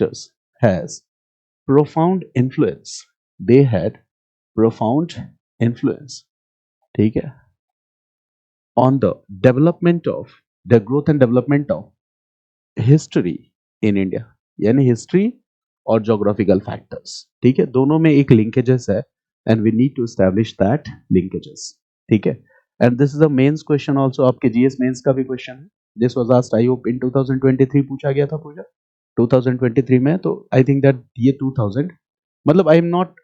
factors has profound influence. They had profound influence, ठीक है, on the development of the growth and development of history in India. यानी history और geographical factors, ठीक है, दोनों में एक लिंकेजेस है and we need to establish that linkages, ठीक है. And this is a mains question also, आपके जीएस मेंस का भी क्वेश्चन है. This was asked I hope in 2023 पूछा गया था पूजा 2023 में. तो आई थिंक दैट ये 2000 मतलब I am not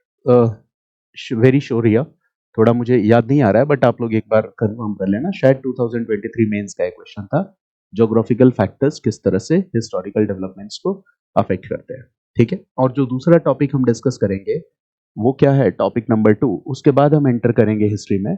very sure here, थोड़ा मुझे याद नहीं आ रहा है, बट आप लोग एक बार कंफर्म कर लेना. शायद 2023 मेंस का एक क्वेश्चन था, ज्योग्राफिकल फैक्टर्स किस तरह से हिस्टोरिकल डेवलपमेंट्स को अफेक्ट करते हैं, ठीक है. और जो दूसरा टॉपिक हम डिस्कस करेंगे वो क्या है, टॉपिक नंबर 2. उसके बाद हम एंटर करेंगे हिस्ट्री में,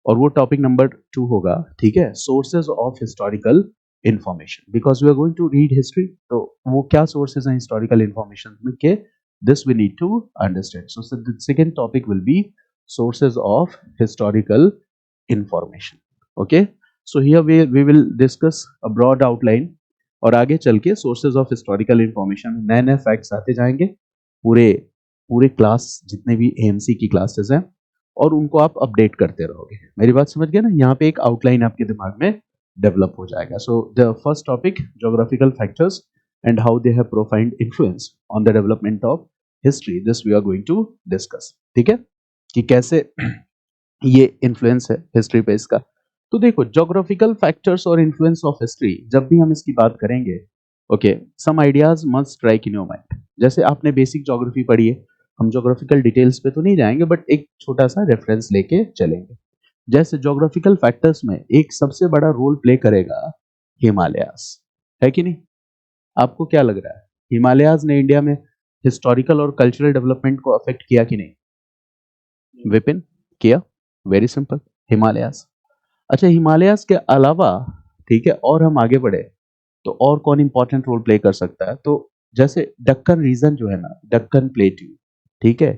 और वो टॉपिक नंबर 2 होगा, ठीक है, sources of historical information. Because we are going to read history, तो वो क्या सोर्सेज हैं हिस्टोरिकल इंफॉर्मेशन में के, this we need to understand. So the second topic will be sources of historical information. Okay, so here we will discuss a broad outline, और आगे चल के sources of historical information नए नए facts आते जाएंगे पूरे पूरे क्लास, जितने भी AMC की क्लासेस हैं, और उनको आप अपडेट करते रहोगे. मेरी बात समझ गए ना? यहाँ पे एक आउटलाइन आपके दिमाग में डेवलप हो जाएगा. So the first topic, geographical factors and how they have profound influence on the development of history, this we are going to discuss. ठीक है, कि कैसे ये इन्फ्लुएंस है हिस्ट्री पे इसका. तो देखो, ज्योग्राफिकल फैक्टर्स और इन्फ्लुएंस ऑफ हिस्ट्री, जब भी हम इसकी बात करेंगे, okay, some ideas must strike in your mind. जैसे आपने बेसिक ज्योग्राफी पढ़ी है, हम ज्योग्राफिकल डिटेल्स पे तो नहीं जाएंगे, बट एक छोटा सा रेफरेंस लेके चलेंगे. जैसे ज्योग्राफिकल फैक्टर्स में एक सबसे बड़ा रोल प्ले करेगा हिमालयास, है कि नहीं? आपको क्या लग रहा है, हिमालयाज ने इंडिया में हिस्टोरिकल और कल्चरल डेवलपमेंट को अफेक्ट किया कि नहीं? विपिन, किया. Very simple, Himalayas. अच्छा, हिमालयास के अलावा, ठीक है, और हम आगे बढ़े तो और कौन इंपॉर्टेंट रोल प्ले कर सकता है? तो जैसे दक्कन रीजन जो है ना, दक्कन प्लेट्यू, ठीक है,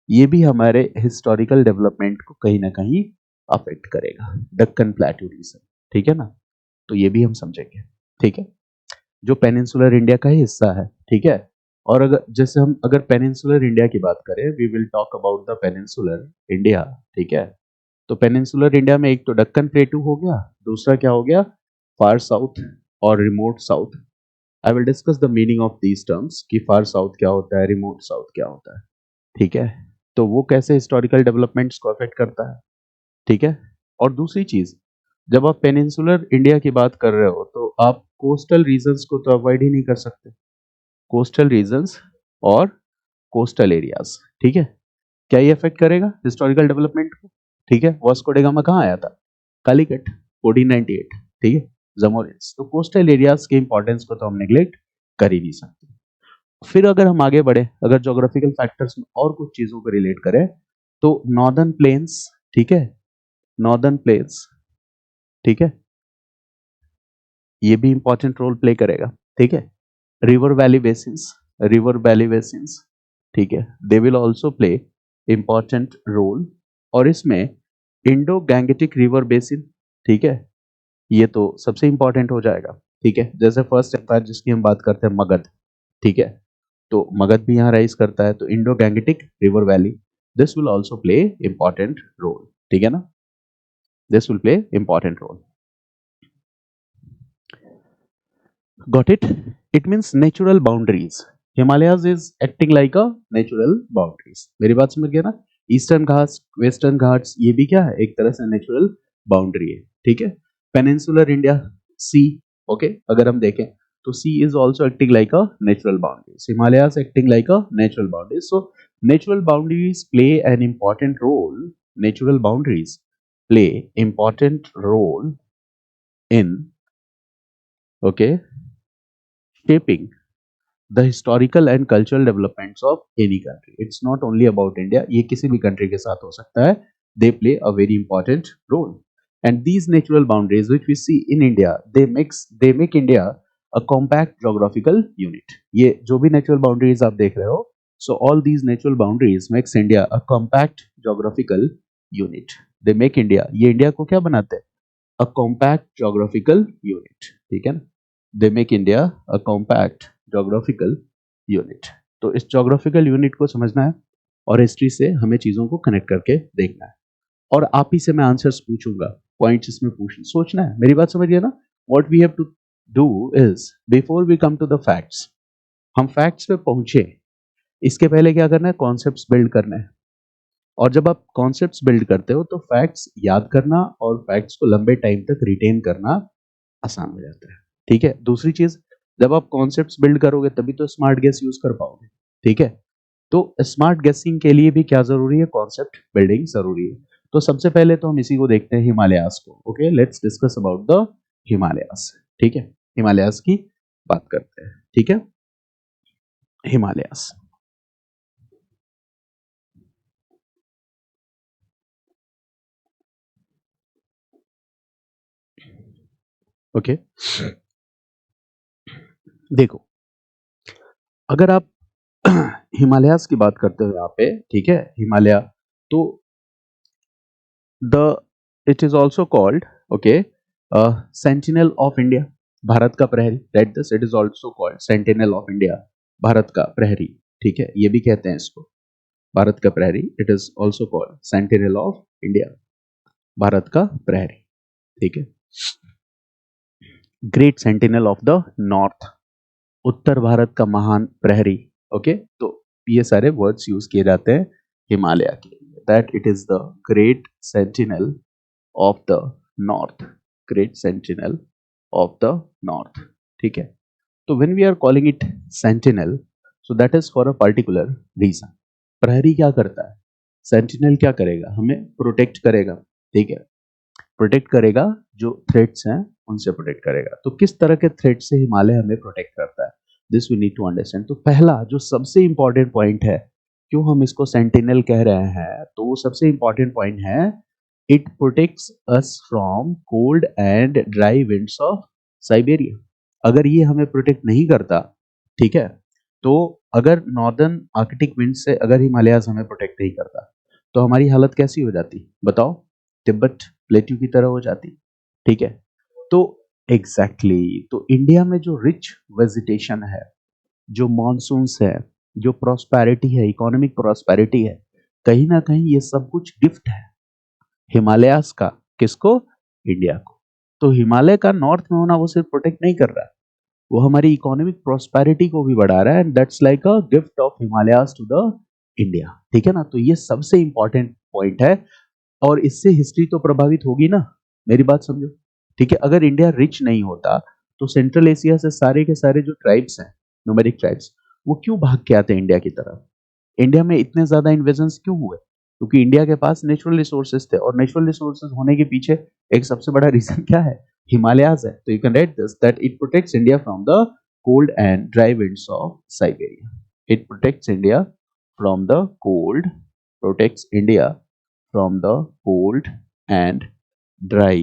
ये भी हमारे हिस्टोरिकल डेवलपमेंट को कहीं ना कहीं अफेक्ट करेगा, दक्कन प्लेट्यू रीजन, ठीक है ना. तो ये भी हम समझेंगे, ठीक है, जो पेनिनसुलर इंडिया का ही हिस्सा है, ठीक है. और अगर जैसे हम अगर पेनिनसुलर इंडिया की बात करें, we will talk about the peninsular India, ठीक है. तो पेनिनसुलर इंडिया में एक तो दक्कन प्लेटू हो गया, दूसरा क्या हो गया, फार साउथ और remote south. I will discuss the meaning of these terms कि फार साउथ क्या होता है, रिमोट साउथ क्या होता है, ठीक है. तो वो कैसे हिस्टोरिकल डेवलपमेंट्स को अफेक्ट करता है, ठीक है. और दूसरी चीज, जब आप पेनिनसुलर इंडिया की बात कर रहे हो तो आप कोस्टल रीजन्स को तो अवॉइड ही नहीं कर सकते, कोस्टल रीजन्स और कोस्टल एरियाज, ठीक है. क्या ये अफेक्ट करेगा हिस्टोरिकल डेवलपमेंट को? ठीक है, वास्को ड गामा कहाँ आया था? कालीकट 1498, ठीक है, जमोरियंस. तो कोस्टल एरियाज के इंपॉर्टेंस को तो हम नेग्लेक्ट कर ही नहीं सकते. फिर अगर हम आगे बढ़े, अगर ज्योग्राफिकल फैक्टर्स में और कुछ चीजों को रिलेट करें, तो नॉर्दर्न प्लेन्स, ठीक है, नॉर्दर्न प्लेन्स, ठीक है, ये भी इंपॉर्टेंट रोल प्ले करेगा, ठीक है. River valley basins, river valley basins, ठीक है, they will also play important role. और इसमें इंडो गैंगेटिक रिवर बेसिन, ठीक है, ये तो सबसे इंपॉर्टेंट हो जाएगा, ठीक है. जैसे फर्स्ट एम्पायर जिसकी हम बात करते हैं, मगध, ठीक है, तो मगध भी यहाँ राइज करता है. तो Indo Gangetic river valley, this will also play important role, ठीक है ना, this will play important role. Got it? It means natural boundaries. Himalayas is acting like a natural boundaries. मेरी बात समझ गया ना? ईस्टर्न घाट्स, वेस्टर्न घाट्स, ये भी क्या है, एक तरह से नेचुरल बाउंड्री है, ठीक है. पेनिनसुलर इंडिया, सी, ओके, अगर हम देखें तो sea is also acting like a natural boundaries. Himalayas acting like a natural boundaries. So natural boundaries play an important role, natural boundaries play important role in, okay, shaping the historical and cultural developments of any country. It's not only about India, ये किसी भी country के साथ हो सकता है. They play a very important role. And these natural boundaries which we see in India, they make India a compact geographical unit. ये जो भी natural boundaries आप देख रहे हो, so all these natural boundaries makes India a compact geographical unit. They make India, ये India को क्या बनाते हैं? A compact geographical unit, ठीक है ना. They make India a compact geographical unit. तो इस जोग्राफिकल यूनिट को समझना है और हिस्ट्री से हमें चीजों को कनेक्ट करके देखना है। और आप ही से मैं आंसर्स पूछूंगा, पॉइंट्स इसमें पूछ सोचना है, मेरी बात समझिए ना। What we have to do is before we come to the facts, हम फैक्ट्स पे पहुंचे इसके पहले क्या करना है, कॉन्सेप्ट्स बिल्ड करना है। और जब आप कॉन्सेप्ट्स बिल्ड करते हो तो फैक्ट्स याद करना और फैक्ट्स को लंबे टाइम तक रिटेन करना आसान हो जाता है। ठीक है, दूसरी चीज, जब आप कॉन्सेप्ट्स बिल्ड करोगे तभी तो स्मार्ट गेस यूज कर पाओगे। ठीक है, तो स्मार्ट गेसिंग के लिए भी क्या जरूरी है, कॉन्सेप्ट बिल्डिंग जरूरी है। तो सबसे पहले तो हम इसी को देखते हैं, हिमालयास को। Okay, let's discuss about the Himalayas. ठीक है, हिमालयास की बात करते हैं। ठीक है, हिमालयास। ओके, देखो, अगर आप हिमालयास की बात करते हो यहाँ पे, ठीक है, हिमालय, तो the it is also called, okay, sentinel of India, Bharat का प्रहरी। Right this, it is also called sentinel of India, Bharat का प्रहरी। ठीक है, ये भी कहते हैं इसको भारत का प्रहरी। It is also called sentinel of India, Bharat का प्रहरी। ठीक है, great sentinel of the north, उत्तर भारत का महान प्रहरी। ओके, तो ये सारे वर्ड्स यूज किए जाते हैं हिमालय के लिए, that it is the great sentinel of the north, great sentinel of the north. ठीक है, तो when we are calling it sentinel, so that is for a particular region. प्रहरी क्या करता है, सेंटिनल क्या करेगा, हमें प्रोटेक्ट करेगा। ठीक है, प्रोटेक्ट करेगा, जो थ्रेट्स हैं उनसे प्रोटेक्ट करेगा। तो किस तरह के थ्रेट से हिमालय हमें प्रोटेक्ट करता है, this we need to understand. तो पहला जो सबसे इंपॉर्टेंट पॉइंट है, क्यों हम इसको सेंटिनल कह रहे हैं, तो वो सबसे इंपॉर्टेंट पॉइंट है, it protects us from cold and dry winds of Siberia. अगर ये हमें प्रोटेक्ट नहीं करता, ठीक है, तो अगर नॉर्दर्न आर्कटिक विंड से अगर हिमालयाज हमें प्रोटेक्ट नहीं करता, तो हमारी हालत कैसी हो जाती बताओ, तिब्बत प्लेट्यू की तरह हो जाती। ठीक है, तो एग्जैक्टली exactly, तो इंडिया में जो रिच वेजिटेशन है, जो मॉनसून्स है, जो प्रॉस्पेरिटी है, इकोनॉमिक प्रॉस्पेरिटी है, कहीं ना कहीं ये सब कुछ गिफ्ट है हिमालयास का, किसको, इंडिया को। तो हिमालय का नॉर्थ में होना वो सिर्फ प्रोटेक्ट नहीं कर रहा है, वो हमारी इकोनॉमिक प्रॉस्पेरिटी को भी बढ़ा रहा है, and that's like a gift of Himalayas to the India. ठीक है ना, तो ये सबसे इंपॉर्टेंट पॉइंट है, और इससे हिस्ट्री तो प्रभावित होगी ना, मेरी बात समझो। ठीक है, अगर इंडिया रिच नहीं होता तो सेंट्रल एशिया से सारे के सारे जो ट्राइब्स हैं, न्यूमेरिक ट्राइब्स, वो क्यों भाग के आते हैं इंडिया की तरफ। इंडिया में इतने ज्यादा इन्वेजन्स क्यों हुए, क्योंकि इंडिया के पास नेचुरल रिसोर्सेज थे, और नेचुरल रिसोर्सेज होने के पीछे एक सबसे बड़ा रीजन क्या है, हिमालयाज है। तो you can write this, that it protects India from the cold and dry winds of Siberia. It protects India from the cold, protects India from the cold and dry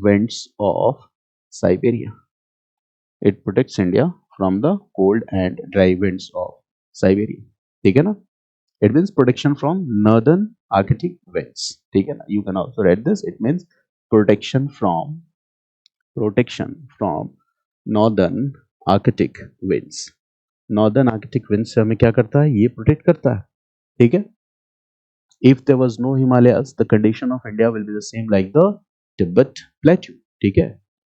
winds of Siberia. It protects India from the cold and dry winds of Siberia. ठीक है ना, it means protection from northern Arctic winds. ठीक है ना, you can also read this, it means protection from northern Arctic winds. Northern Arctic winds से हमें क्या करता है, ये प्रोटेक्ट करता है। ठीक है, if there was no Himalayas, the condition of India will be the same like the Tibet plateau. ठीक है,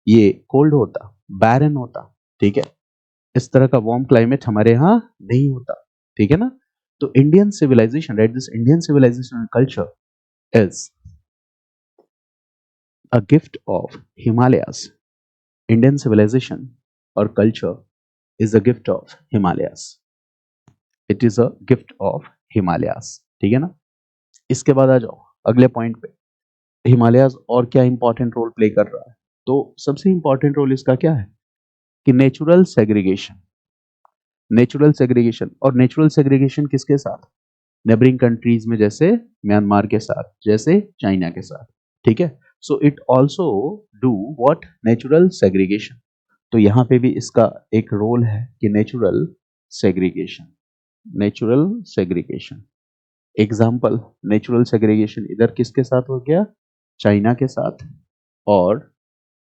ये कोल्ड होता, बैरन होता। ठीक है, इस तरह का वार्म क्लाइमेट हमारे यहाँ नहीं होता। ठीक है ना, तो Indian civilisation, right this, Indian civilisation and culture is a gift of Himalayas. Indian civilisation और culture is a gift of Himalayas, it is a gift of Himalayas. ठीक है ना, इसके बाद आ जाओ अगले पॉइंट पे, हिमालयाज और क्या इंपॉर्टेंट रोल प्ले कर रहा है। तो सबसे इंपॉर्टेंट रोल इसका क्या है कि नेचुरल सेग्रीगेशन, नेचुरल सेग्रीगेशन, और नेचुरल सेग्रीगेशन किसके साथ, नेबरिंग कंट्रीज में, जैसे म्यांमार के साथ, जैसे चाइना के साथ। ठीक है, so it also do what, natural segregation. तो यहाँ पे भी इसका एक रोल है कि natural segregation, natural segregation. Example, natural segregation इधर किसके साथ हो गया, चाइना के साथ, और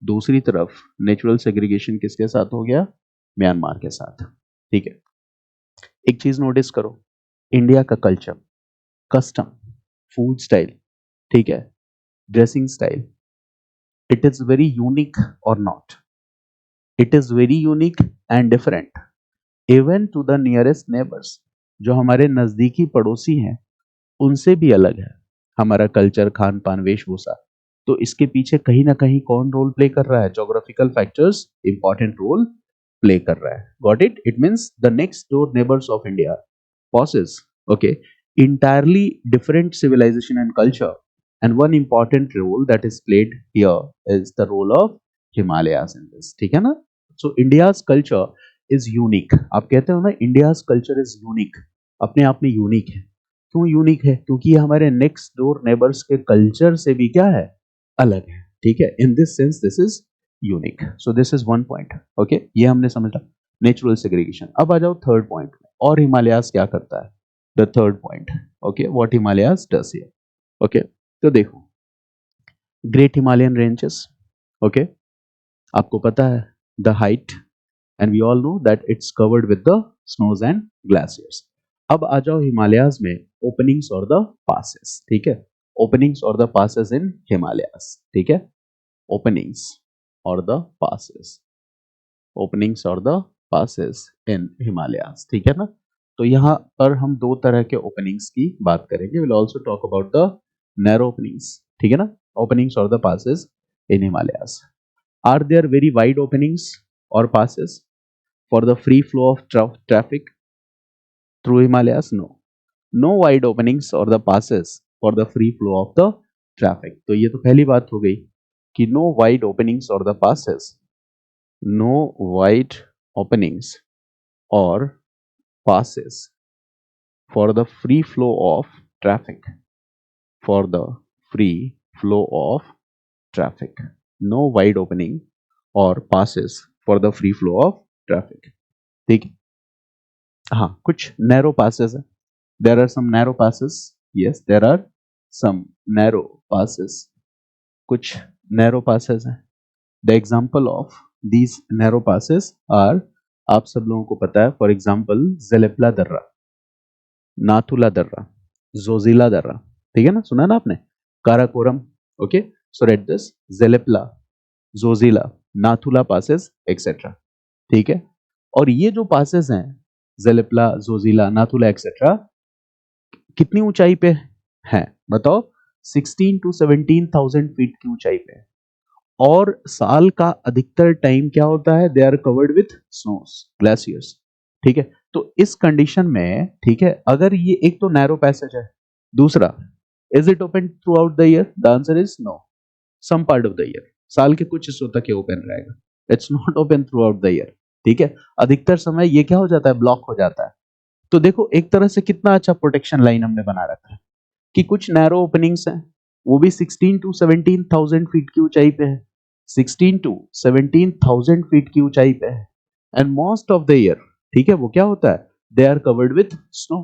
दूसरी तरफ नेचुरल सेग्रीगेशन किसके साथ हो गया, म्यांमार के साथ। ठीक है, एक चीज नोटिस करो, इंडिया का कल्चर, कस्टम, फूड स्टाइल, ठीक है, dressing style, it is very unique or not, it is very unique and different even to the nearest neighbours, जो हमारे नजदीकी पड़ोसी हैं उनसे भी अलग है हमारा कल्चर, खान पान, वेशभूषा। तो इसके पीछे कहीं ना कहीं कौन रोल प्ले कर रहा है? Geographical factors important role play कर रहा है। Got it? It means the next door neighbours of India possess, okay, entirely different civilization and culture, and one important role that is played here is the role of Himalayas in this, ठीक है ना? So India's culture is unique, आप कहते हो ना India's culture is unique, अपने आप में यूनिक है। क्यों यूनिक है? क्योंकि ये हमारे नेक्स्ट डोर नेबर्स के कल्चर से भी क्या है? अलग है, ठीक है। In this sense this is unique. So this is one point, okay, ये हमने समझा नेचुरल सेग्रीगेशन। अब आ जाओ थर्ड पॉइंट में, और हिमालयास क्या करता है? The third point, okay, what Himalayas does here, okay. तो देखो, ग्रेट हिमालयन रेंजेस, ओके, आपको पता है the height, and we all know that it's covered with the snows and glaciers. अब आ जाओ हिमालयाज में ओपनिंग्स और द पासेस, ठीक है, ओपनिंग्स और द पासेस इन हिमालयास, ठीक है, ओपनिंग्स और द पासेस, ओपनिंग्स और द पासेस इन हिमालयास, ठीक है ना। तो यहाँ पर हम दो तरह के ओपनिंग्स की बात करेंगे। Will also talk about the narrow openings, ठीक है ना, ओपनिंग्स और the passes in Himalayas. Are there very wide openings और passes for the free flow of traffic through Himalayas? No, no wide openings और the passes for the free flow of the traffic. तो ये तो पहली बात हो गई कि नो वाइड ओपनिंग्स और the passes, no wide openings or passes for the free flow of traffic, for the free flow of traffic, no wide opening or passes for the free flow of traffic, ठीक है। हाँ, कुछ narrow passes है, there are some narrow passes, yes there are some narrow passes, कुछ narrow passes हैं। The example of these narrow passes are, आप सब लोगों को पता है, फॉर एग्जाम्पल जेलेपला दर्रा, नाथुला दर्रा, जोजिला दर्रा, ठीक है ना, सुना ना आपने, Karakoram, okay. So read this Jelepla, Zoji La, Nathula passes etcetera, ठीक है। और ये जो पासेस हैं जेलेपला, जोजिला, नाथुला एक्सेट्रा, कितनी ऊंचाई पे हैं बताओ? 16 to 17,000 फीट की ऊंचाई पे है। और साल का अधिकतर टाइम क्या होता है? They are covered with snows, glaciers, ठीक है। तो इस कंडीशन में, ठीक है, अगर ये एक तो नैरो पैसेज है, दूसरा is it open throughout the year? The answer is no, some part of the year, साल के कुछ हिस्सों तक ये ओपन रहेगा, it's not open throughout the year, ठीक है। अधिकतर समय ये क्या हो जाता है? ब्लॉक हो जाता है। तो देखो एक तरह से कितना अच्छा प्रोटेक्शन लाइन हमने बना रखा है कि कुछ नैरो ओपनिंग्स हैं, वो भी 16 टू 17,000 फीट की ऊंचाई पे है, 16 टू 17,000 फीट की ऊंचाई पे है, and most of the year, ठीक है, वो क्या होता है? They are covered with snow,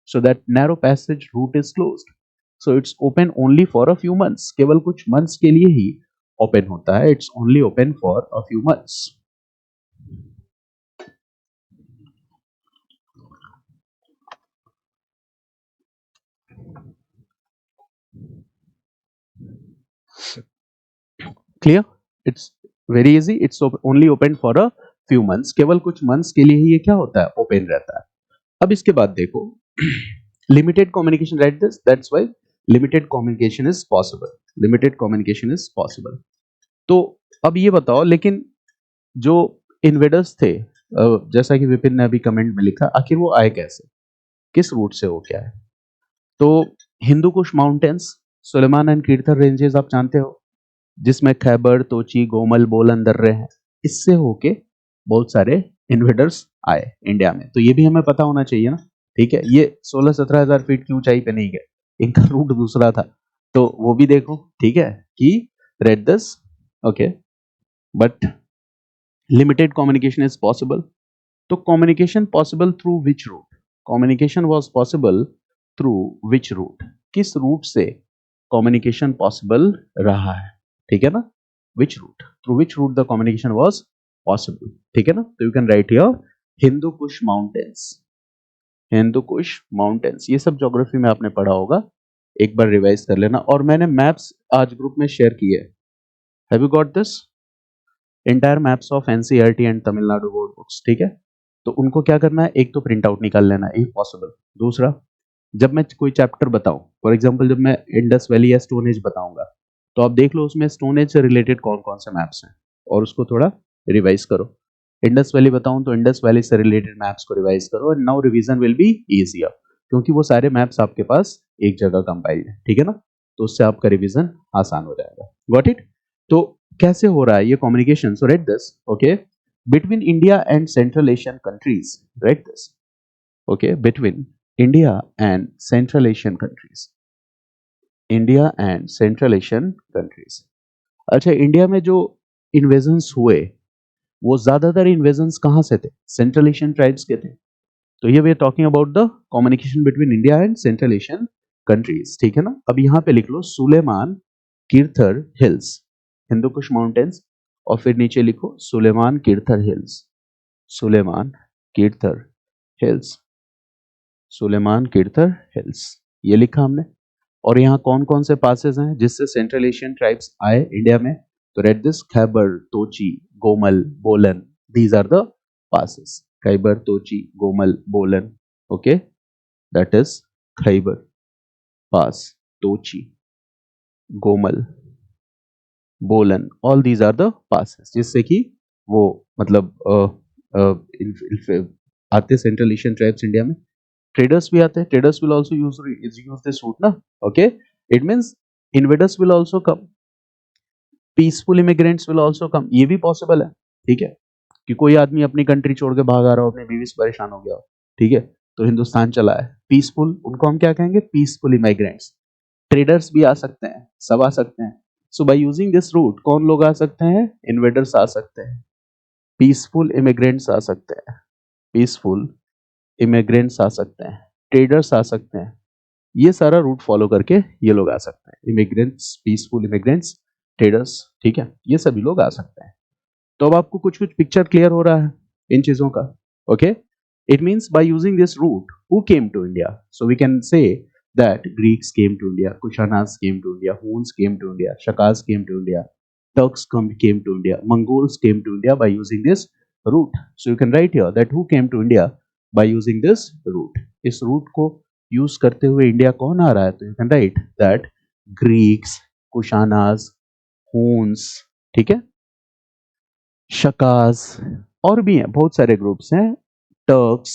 so that narrow passage route is closed, so it's open only for a few months, केवल कुछ मंथ्स के लिए ही ओपन होता है, it's only open for a few months. Clear? It's very easy, it's only open for a few months, केवल कुछ months के लिए ही ये क्या होता है? ओपन रहता है। अब इसके बाद देखो, limited communication, right this, that's why limited communication is possible, limited communication is possible. तो अब ये बताओ, लेकिन जो इन्वेडर्स थे, जैसा कि विपिन ने अभी कमेंट में लिखा, आखिर वो आए कैसे, किस रूट से वो क्या है? तो Hindu Kush mountains, Sulaiman and Kirthar ranges आप जानते हो, जिसमें खैबर, तोची, गोमल, बोलन दर्रे हैं, इससे होके बहुत सारे इन्वेडर्स आए इंडिया में। तो ये भी हमें पता होना चाहिए ना, ठीक है। ये 16-17 हजार फीट की ऊंचाई पे नहीं गए, इनका रूट दूसरा था, तो वो भी देखो, ठीक है, कि read this, okay, but limited communication is possible. तो communication possible through which route? Communication was possible through which route? किस रूट से कम्युनिकेशन पॉसिबल रहा है, ठीक है ना, which route, through which route the communication was possible, ठीक है ना। तो you can write here Hindu Kush mountains, Hindu Kush mountains, ये सब ज्योग्राफी में आपने पढ़ा होगा, एक बार रिवाइज कर लेना। और मैंने मैप्स आज ग्रुप में शेयर किए, have you got this entire maps of NCERT and Tamil Nadu board books, ठीक है। तो उनको क्या करना है, एक तो प्रिंट आउट निकाल लेना इफ पॉसिबल। दूसरा, जब मैं कोई चैप्टर बताऊं, फॉर एग्जांपल जब मैं इंडस वैली या स्टोन एज बताऊंगा, तो आप देख लो उसमें स्टोन एज से रिलेटेड कौन कौन से मैप्स हैं और उसको थोड़ा रिवाइज करो। इंडस वैली बताऊं तो इंडस वैली से रिलेटेड मैप्स को रिवाइज करो, and now revision will be easier, क्योंकि वो सारे मैप्स आपके पास एक जगह कंपाइल्ड है, ठीक है ना। तो उससे आपका रिवीजन आसान हो जाएगा। Got it. तो कैसे हो रहा है ये communication, so right this, okay, between India and central Asian countries, right this, okay, between India and central Asian countries, India and central Asian countries. अच्छा, इंडिया में जो इन्वेजन्स हुए वो ज्यादातर इन्वेजन्स कहां से थे, सेंट्रल एशियन ट्राइब्स के थे। तो ये we are talking about the communication between India and central Asian countries, ठीक है ना। अब यहां पे लिख लो सुलेमान किरथर हिल्स, हिंदू कुश माउंटेन्स, और फिर नीचे लिखो Sulaiman Kirthar hills, Sulaiman Kirthar hills, Sulaiman Kirthar hills, ये लिखा हमने। और यहाँ कौन कौन से पासेस हैं जिससे सेंट्रल एशियन ट्राइब्स आए इंडिया में, तो read this Khyber Tochi Gomal Bolan, these are the passes, Khyber Tochi Gomal Bolan, okay, that is Khyber pass, Tochi, Gomal, Bolan, all these are the passes, जिससे कि वो मतलब आते सेंट्रल एशियन ट्राइब्स इंडिया में। ट्रेडर्स भी आते हैं, traders will also use this route ना, okay, it means invaders will also come, peaceful immigrants will also कम, ये भी पॉसिबल है, ठीक है, कि कोई आदमी अपनी कंट्री छोड़ के भाग आ रहा हो, अपनी बीवी से परेशान हो गया हो, ठीक है, तो हिंदुस्तान चला है पीसफुल, उनको हम क्या कहेंगे, पीसफुल इमिग्रेंट्स। ट्रेडर्स भी आ सकते हैं, सब आ सकते हैं। सो बाय यूजिंग दिस रूट कौन लोग आ सकते हैं, इन्वेडर्स आ सकते हैं, पीसफुल इमिग्रेंट्स आ सकते हैं, पीसफुल इमिग्रेंट्स आ सकते हैं, ट्रेडर्स आ सकते हैं, ये सारा रूट फॉलो करके ये लोग आ सकते हैं, इमिग्रेंट्स, पीसफुल इमिग्रेंट्स, ट्रेडर्स, ठीक है, ये सभी लोग आ सकते हैं। तो अब आपको कुछ कुछ पिक्चर क्लियर हो रहा है इन चीजों का, okay. It means by using this route who came to India, so we can say that Greeks came to India, Kushanas came to India, Huns came to India, Shakas came to India, Turks came to India, Mongols came to India by using this route. So you can write here that who came to India by using this route. इस route को use करते हुए India कौन आ रहा है, तो you can write that Greeks, Kushanas, Huns, ठीक है, शकास, और भी हैं बहुत सारे ग्रुप्स हैं, Turks,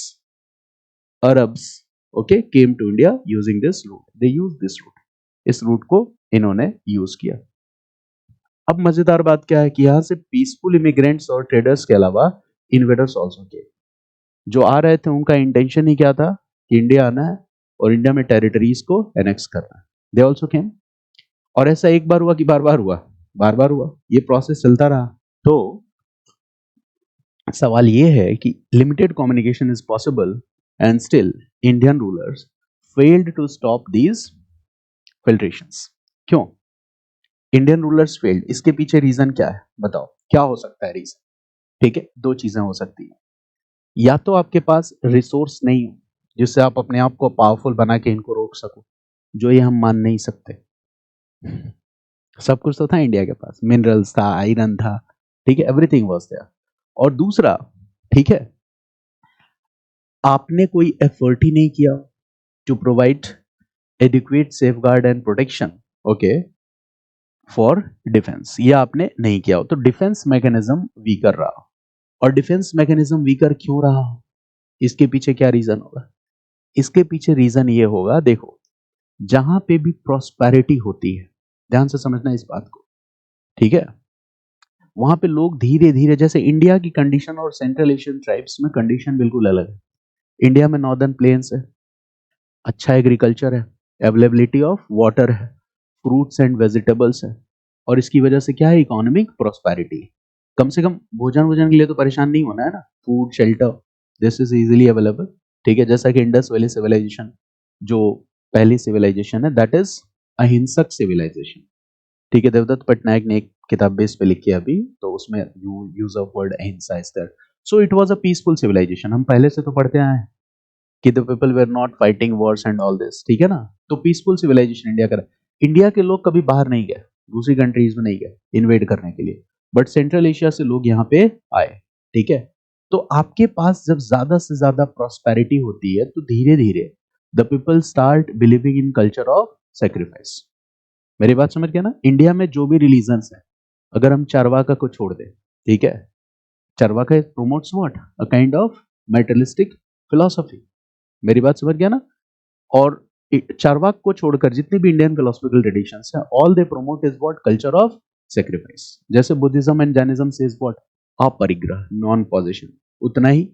Arabs, okay, came to India using this route, they use this route, इस रूट को इन्होंने यूज किया। अब मजेदार बात क्या है कि यहां से पीसफुल इमिग्रेंट्स और ट्रेडर्स के अलावा इन्वेडर्स ऑल्सो के, जो आ रहे थे उनका इंटेंशन ही क्या था कि इंडिया आना है और इंडिया में टेरिटरीज को एनेक्स करना है, दे ऑल्सो केम। और ऐसा एक बार हुआ कि बार बार हुआ, बार बार हुआ, ये प्रोसेस चलता रहा। तो सवाल ये है कि limited communication is possible and still Indian rulers failed to stop these filtrations, क्यों इंडियन रूलर्स फेल्ड, इसके पीछे रीजन क्या है, बताओ क्या हो सकता है रीजन, ठीक है, दो चीजें हो सकती हैं, या तो आपके पास रिसोर्स नहीं हो जिससे आप अपने आप को पावरफुल बना के इनको रोक सको, जो ये हम मान नहीं सकते, सब कुछ तो था इंडिया के पास, मिनरल्स था, आयरन था, ठीक है, एवरीथिंग वाज देयर। और दूसरा, ठीक है, आपने कोई एफर्ट ही नहीं किया to provide adequate safeguard and protection, okay, for defence, ये आपने नहीं किया हो, तो डिफेंस मैकेनिज्म वीकर रहा। और डिफेंस मैकेनिज्म वीकर क्यों रहा, इसके पीछे क्या रीजन होगा, इसके पीछे रीजन ये होगा, देखो जहां पे भी प्रॉस्पेरिटी होती है, ध्यान से समझना इस बात को, ठीक है, वहां पे लोग धीरे धीरे, जैसे इंडिया की कंडीशन और सेंट्रल एशियन ट्राइब्स में कंडीशन बिल्कुल अलग है। इंडिया में नॉर्दर्न प्लेन्स है, अच्छा एग्रीकल्चर है, अवेलेबिलिटी ऑफ वाटर है, फ्रूट्स एंड वेजिटेबल्स है, और इसकी वजह से क्या है, इकोनॉमिक प्रॉस्पेरिटी, कम से कम भोजन वोजन के लिए तो परेशान नहीं होना है ना, food shelter this is easily available, ठीक है, जैसा कि इंडस वैली सिविलाइजेशन जो पहली सिविलाइजेशन है, दैट इज अहिंसक सिविलाइजेशन, ठीक है, देवदत्त पटनायक ने एक किताब बेस पे लिखी है अभी, तो उसमें use of word ahimsa is there, so it was a peaceful civilisation, हम पहले से तो पढ़ते आए हैं, कि the people were not fighting wars and all this, ठीक है ना। तो पीसफुल सिविलाइजेशन इंडिया का। इंडिया के लोग कभी बाहर नहीं गए, दूसरी कंट्रीज में नहीं गए इन्वेड करने के लिए, बट सेंट्रल एशिया से लोग यहाँ पे आए, ठीक है। तो आपके पास जब ज्यादा से ज्यादा प्रॉस्पेरिटी होती है तो धीरे धीरे the people start believing in culture of sacrifice. मेरी बात समझ गया ना। इंडिया में जो भी रिलीजन्स है, अगर हम चारवाका को छोड़ दें, ठीक है, Charvaka promotes what, a kind of materialistic philosophy. मेरी बात समझ गया ना। और चारवाक को छोड़कर जितने भी इंडियन फिलोसफिकल ट्रेडिशंस हैं, all they promote is what, culture of sacrifice. जैसे Buddhism and Jainism says what, aparigraha, non possession, उतना ही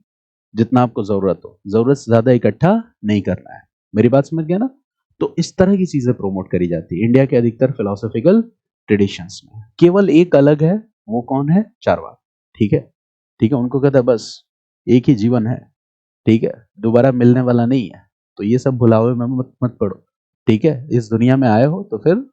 जितना आपको जरूरत हो, जरूरत से ज्यादा इकट्ठा नहीं करना है। मेरी बात समझ गया ना। तो इस तरह की चीजें प्रोमोट करी जाती है इंडिया के अधिकतर फिलोसफिकल ट्रेडिशंस में। केवल एक अलग है, वो कौन है, चारवाक, ठीक है। ठीक है, उनको कहता है बस एक ही जीवन है, ठीक है, दोबारा मिलने वाला नहीं है। तो ये सब भुलावे में मत मत पड़ो, ठीक है। इस दुनिया में आए हो तो फिर,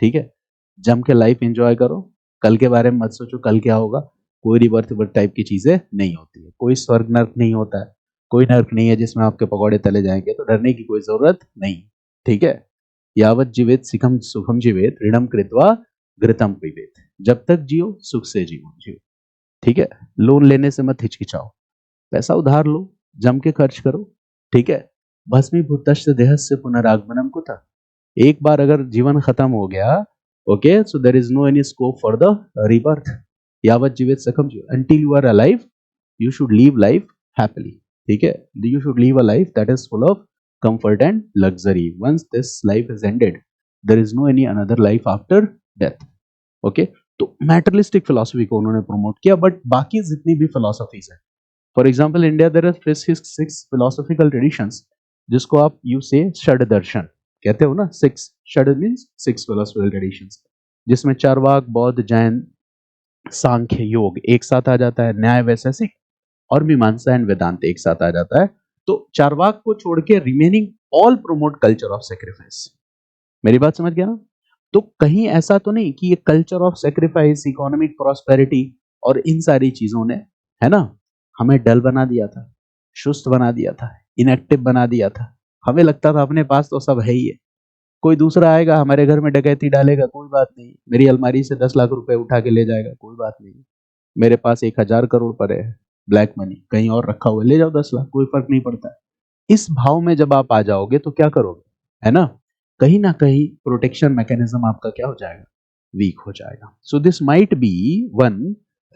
ठीक है, जम के लाइफ एंजॉय करो। कल के बारे में मत सोचो कल क्या होगा। कोई रिवर्थ वर्थ टाइप की चीजें नहीं होती है, कोई स्वर्ग नर्क नहीं होता है, कोई नर्क नहीं है जिसमें आपके पकौड़े तले जाएंगे, तो डरने की कोई जरूरत नहीं, ठीक है। यावत जीवेत सिखम सुखम जीवेत ऋणम कृत्वा घृतम पिबेत। जब तक जियो सुख से जियो, ठीक है। लोन लेने से मत हिचकिचाओ, पैसा उधार लो, जम के खर्च करो, ठीक है। भस्मीभूतस्य देहस्य पुनरागमनम कुतः। एक बार अगर जीवन खत्म हो गया, okay, so there is no any scope for the rebirth. यावत जीवित सकम जीव, until you are alive you should live life happily, ठीक है। You should live a life that is full of comfort and luxury. Once this life is ended, there is no any another life after death, okay. तो materialistic philosophy को उन्होंने promote किया, but बाकी जितनी भी philosophies है, for example India there are six philosophical traditions, जिसको आप यू से षड दर्शन कहते हो ना। Six, shad means six philosophical traditions, जिसमें चारवाक, बौद्ध, जैन, सांख्य, योग एक साथ आ जाता है, न्याय वैशेषिक और मीमांसा एंड वेदांत एक साथ आ जाता है। तो चारवाक को छोड़ के remaining all promote culture of sacrifice. मेरी बात समझ गया ना। तो कहीं ऐसा तो नहीं कि ये culture of sacrifice, economic prosperity और इन सारी चीजों ने, है ना, हमें डल बना दिया था, सुस्त बना दिया था, इनएक्टिव बना दिया था। हमें लगता था अपने पास तो सब है ही है, कोई दूसरा आएगा हमारे घर में डकैती डालेगा, कोई बात नहीं, मेरी अलमारी से 10 लाख रुपए उठा के ले जाएगा, कोई बात नहीं, मेरे पास 1,000 करोड़ पड़े हैं ब्लैक मनी कहीं और रखा हुआ, ले जाओ 10 लाख, कोई फर्क नहीं पड़ता है। इस भाव में जब आप आ जाओगे तो क्या करोगे, है ना कहीं प्रोटेक्शन मैकेनिज्म आपका क्या हो जाएगा, वीक हो जाएगा। So this might be one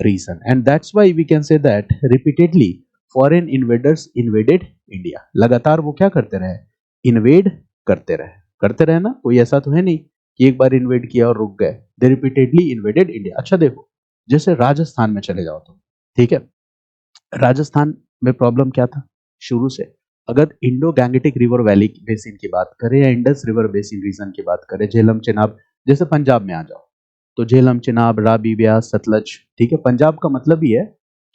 reason, and that's why we can say that repeatedly foreign invaders invaded India. लगातार वो क्या करते रहे, इन्वेड करते रहे ना। कोई ऐसा तो है नहीं कि एक बार इन्वेड किया और रुक गए, दे रिपीटेडली इन्वेडेड इंडिया। अच्छा देखो, जैसे राजस्थान में चले जाओ तो, ठीक है, राजस्थान में प्रॉब्लम क्या था शुरू से। अगर Indo Gangetic river valley basin की बात करें या इंडस रिवर बेसिन रीजन की बात करें, झेलम चिनाब, जैसे पंजाब में आ जाओ तो झेलम चिनाब रावी ब्यास सतलज, ठीक है। पंजाब का मतलब ही है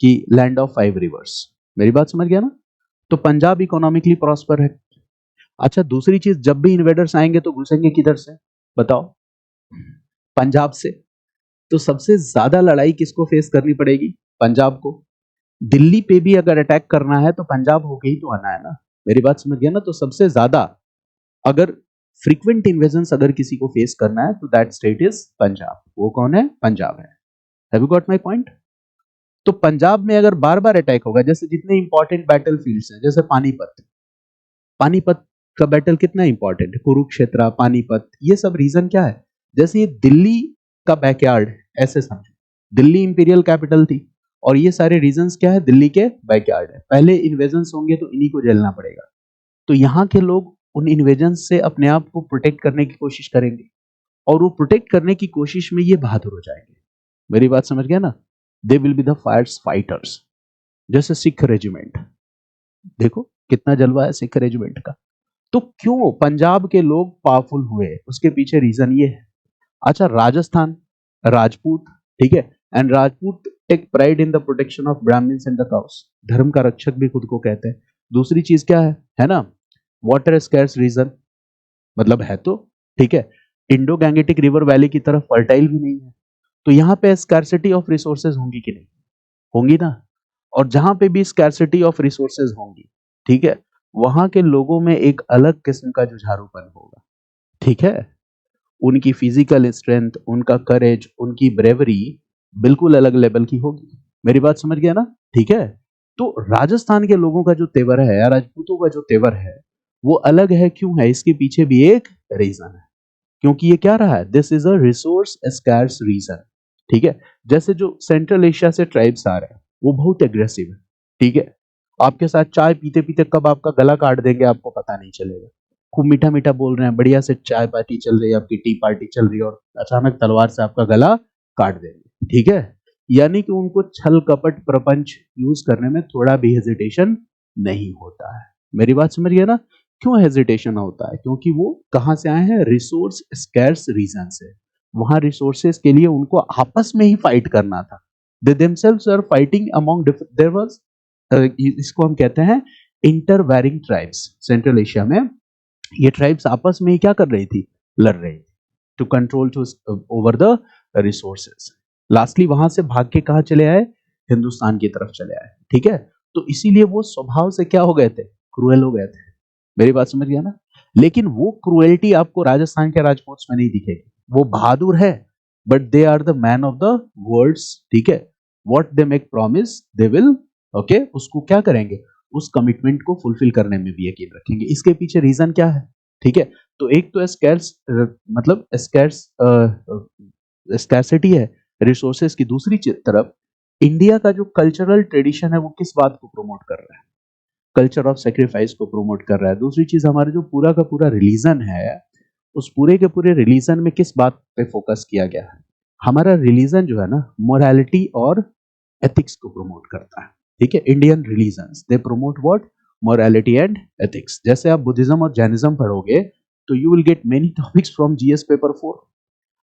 कि लैंड ऑफ 5 रिवर्स। मेरी बात समझ गया ना। तो पंजाब इकोनॉमिकली प्रॉस्पर है। अच्छा दूसरी चीज, जब भी इन्वेडर्स आएंगे तो घुसेंगे किधर से, बताओ, पंजाब से। तो सबसे ज्यादा लड़ाई किसको फेस करनी पड़ेगी, पंजाब को। दिल्ली पे भी अगर अटैक करना है तो पंजाब होके ही तो आना है ना। मेरी बात समझ गया ना। तो सबसे ज्यादा अगर फ्रीक्वेंट इन्वेजन्स अगर किसी को फेस करना है तो दैट स्टेट इज पंजाब। वो कौन है, पंजाब है। Have you got my point. तो पंजाब में अगर बार बार अटैक होगा, जैसे जितने इंपॉर्टेंट बैटल फील्ड्स हैं, जैसे पानीपत, पानीपत का बैटल कितना इंपॉर्टेंट है, कुरुक्षेत्र, पानीपत, ये सब रीजन क्या है, जैसे ये दिल्ली का बैकयार्ड, ऐसे समझो। दिल्ली इंपीरियल कैपिटल थी और ये सारे रीजंस क्या है, दिल्ली के बैकयार्ड है। पहले इन्वेजन्स होंगे तो इन्हीं को झेलना पड़ेगा। तो यहाँ के लोग उन इन्वेजन्स से अपने आप को प्रोटेक्ट करने की कोशिश करेंगे और वो प्रोटेक्ट करने की कोशिश में ये बहादुर हो जाएंगे। मेरी बात समझ गया ना। दे will be the Fyers fighters. जैसे सिख रेजिमेंट, देखो कितना जलवा है सिख रेजिमेंट का। तो क्यों पंजाब के लोग पावरफुल हुए, उसके पीछे रीजन ये है। अच्छा राजस्थान, राजपूत, ठीक है, and Rajput take pride in the protection of Brahmins and the cows. धर्म का रक्षक भी खुद को कहते हैं। दूसरी चीज क्या है ना, वाटर स्कैर्स रीजन, मतलब है तो, ठीक है, इंडो गैंगेटिक रिवर वैली की तरफ फर्टाइल भी नहीं है, तो यहाँ पे स्कैर्सिटी ऑफ रिसोर्सेज होंगी कि नहीं, होंगी ना। और जहां पे भी स्कैर्सिटी ऑफ रिसोर्सेज होंगी, ठीक है, वहां के लोगों में एक अलग किस्म का जुझारूपन होगा, ठीक है। उनकी फिजिकल स्ट्रेंथ, उनका करेज, उनकी ब्रेवरी बिल्कुल अलग लेवल की होगी। मेरी बात समझ गया ना, ठीक है। तो राजस्थान के लोगों का जो तेवर है या राजपूतों का जो तेवर है वो अलग है। क्यों है? इसके पीछे भी एक रीजन है। क्योंकि ये क्या रहा है, this is a resource scarce region, ठीक है। जैसे जो सेंट्रल एशिया से ट्राइब्स आ रहे हैं वो बहुत एग्रेसिव है, ठीक है। आपके साथ चाय पीते पीते कब आपका गला काट देंगे आपको पता नहीं चलेगा। खूब मीठा मीठा बोल रहे हैं, बढ़िया से चाय पार्टी चल रही है, आपकी टी पार्टी चल रही है, और अचानक तलवार से आपका गला काट देंगे, ठीक है। यानी कि उनको छल कपट प्रपंच यूज करने में थोड़ा भी हेजिटेशन नहीं होता है। मेरी बात समझ गए ना। क्यों हेजिटेशन होता है? क्योंकि वो कहां से आए हैं, रिसोर्स स्कैर्स रीजन से। वहां रिसोर्सेस के लिए उनको आपस में ही फाइट करना था। They themselves are fighting among, there was, इसको हम कहते हैं इंटरवैरिंग ट्राइब्स। सेंट्रल एशिया में ये ट्राइब्स आपस में ही क्या कर रही थी, लड़ रही थी, to control to over the resources. Lastly वहां से भाग के कहा चले आए, हिंदुस्तान की तरफ चले आए, ठीक है। तो इसीलिए वो स्वभाव से क्या हो गए थे, क्रूएल हो गए थे। मेरी बात समझ गया ना। लेकिन वो क्रूएल्टी आपको राजस्थान के राजपूत में नहीं दिखेगी। वो बहादुर है, but they are the man of the words, ठीक है। What they make promise they will, okay, उसको क्या करेंगे, उस कमिटमेंट को फुलफिल करने में भी यकीन रखेंगे। इसके पीछे रीजन क्या है, ठीक है। तो एक तो स्कैर्स, मतलब स्कैर्स स्कैसिटी है रिसोर्सेस की। दूसरी तरफ इंडिया का जो कल्चरल ट्रेडिशन है वो किस बात को प्रमोट कर रहा है, कल्चर ऑफ सेक्रीफाइस को प्रमोट कर रहा है। दूसरी चीज, हमारे जो पूरा का पूरा रिलीजन है, उस पूरे के पूरे रिलीजन में किस बात पे फोकस किया गया है, हमारा रिलीजन जो है ना मोरालिटी और एथिक्स को प्रमोट करता है, ठीक है। Indian religions they promote what, morality and ethics. जैसे आप बुद्धिज्म और जैनिज्म पढ़ोगे तो you will get many topics from GS paper 4।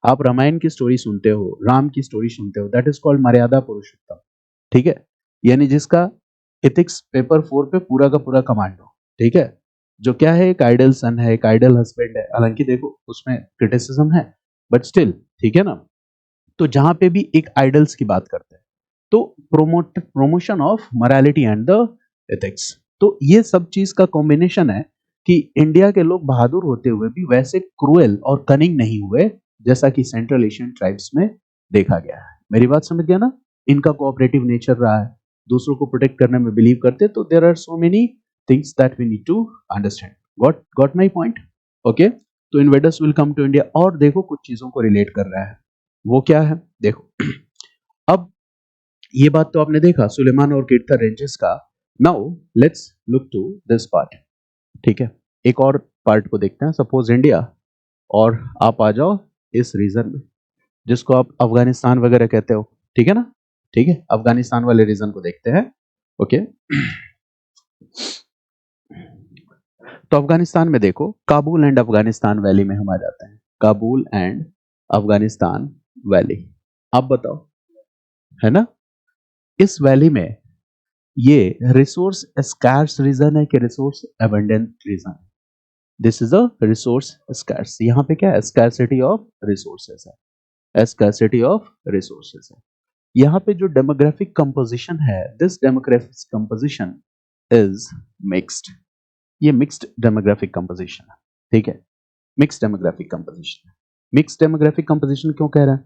आप रामायण की स्टोरी सुनते हो, राम की स्टोरी सुनते हो, दैट इज कॉल्ड मर्यादा पुरुषोत्तम, ठीक है। यानी जिसका एथिक्स पेपर 4 पे पूरा का पूरा कमांड हो, ठीक है। जो क्या है, एक आइडल सन है, एक आइडल हस्बैंड है। हालांकि देखो उसमें क्रिटिसिज्म है, बट स्टिल, ठीक है ना। तो जहां पे भी एक आइडल्स की बात करते हैं तो promotion of morality and the ethics. तो ये सब चीज का कॉम्बिनेशन है कि इंडिया के लोग बहादुर होते हुए भी वैसे क्रूएल और कनिंग नहीं हुए जैसा कि सेंट्रल एशियन ट्राइब्स में देखा गया है। मेरी बात समझ गया ना। इनका कोऑपरेटिव नेचर रहा है, दूसरों को प्रोटेक्ट करने में बिलीव करते। तो there are so many things that we need to understand. Got my point, okay. तो invaders will come to India, और देखो कुछ चीजों को रिलेट कर रहा है। वो क्या है, देखो अब ये बात तो आपने देखा सुलेमान और कीर्था रेंजेस का। Now let's look to this part, ठीक है। एक और पार्ट को देखते हैं। सपोज इंडिया, और आप आ जाओ इस रीजन में जिसको आप अफगानिस्तान वगैरह कहते हो, ठीक है ना। ठीक है, अफगानिस्तान वाले रीजन को देखते हैं, ओके। तो अफगानिस्तान में देखो, काबुल एंड अफगानिस्तान वैली में हम आ जाते हैं। काबुल एंड अफगानिस्तान वैली, आप बताओ, है ना। इस वैली में ये रिसोर्स स्कार्स रीजन है कि resource abundant region? This is a resource scarce. यहाँ पे क्या है, स्कार्सिटी ऑफ रिसोर्सेस है, स्कार्सिटी ऑफ रिसोर्सेस है। यहाँ पे जो डेमोग्राफिक कंपोजिशन है, this demographic composition is mixed. ये मिक्स्ड डेमोग्राफिक कंपोजिशन है, ठीक है। मिक्स्ड डेमोग्राफिक कंपोजिशन है। मिक्स्ड डेमोग्राफिक कंपोजिशन क्यों कह रहा है?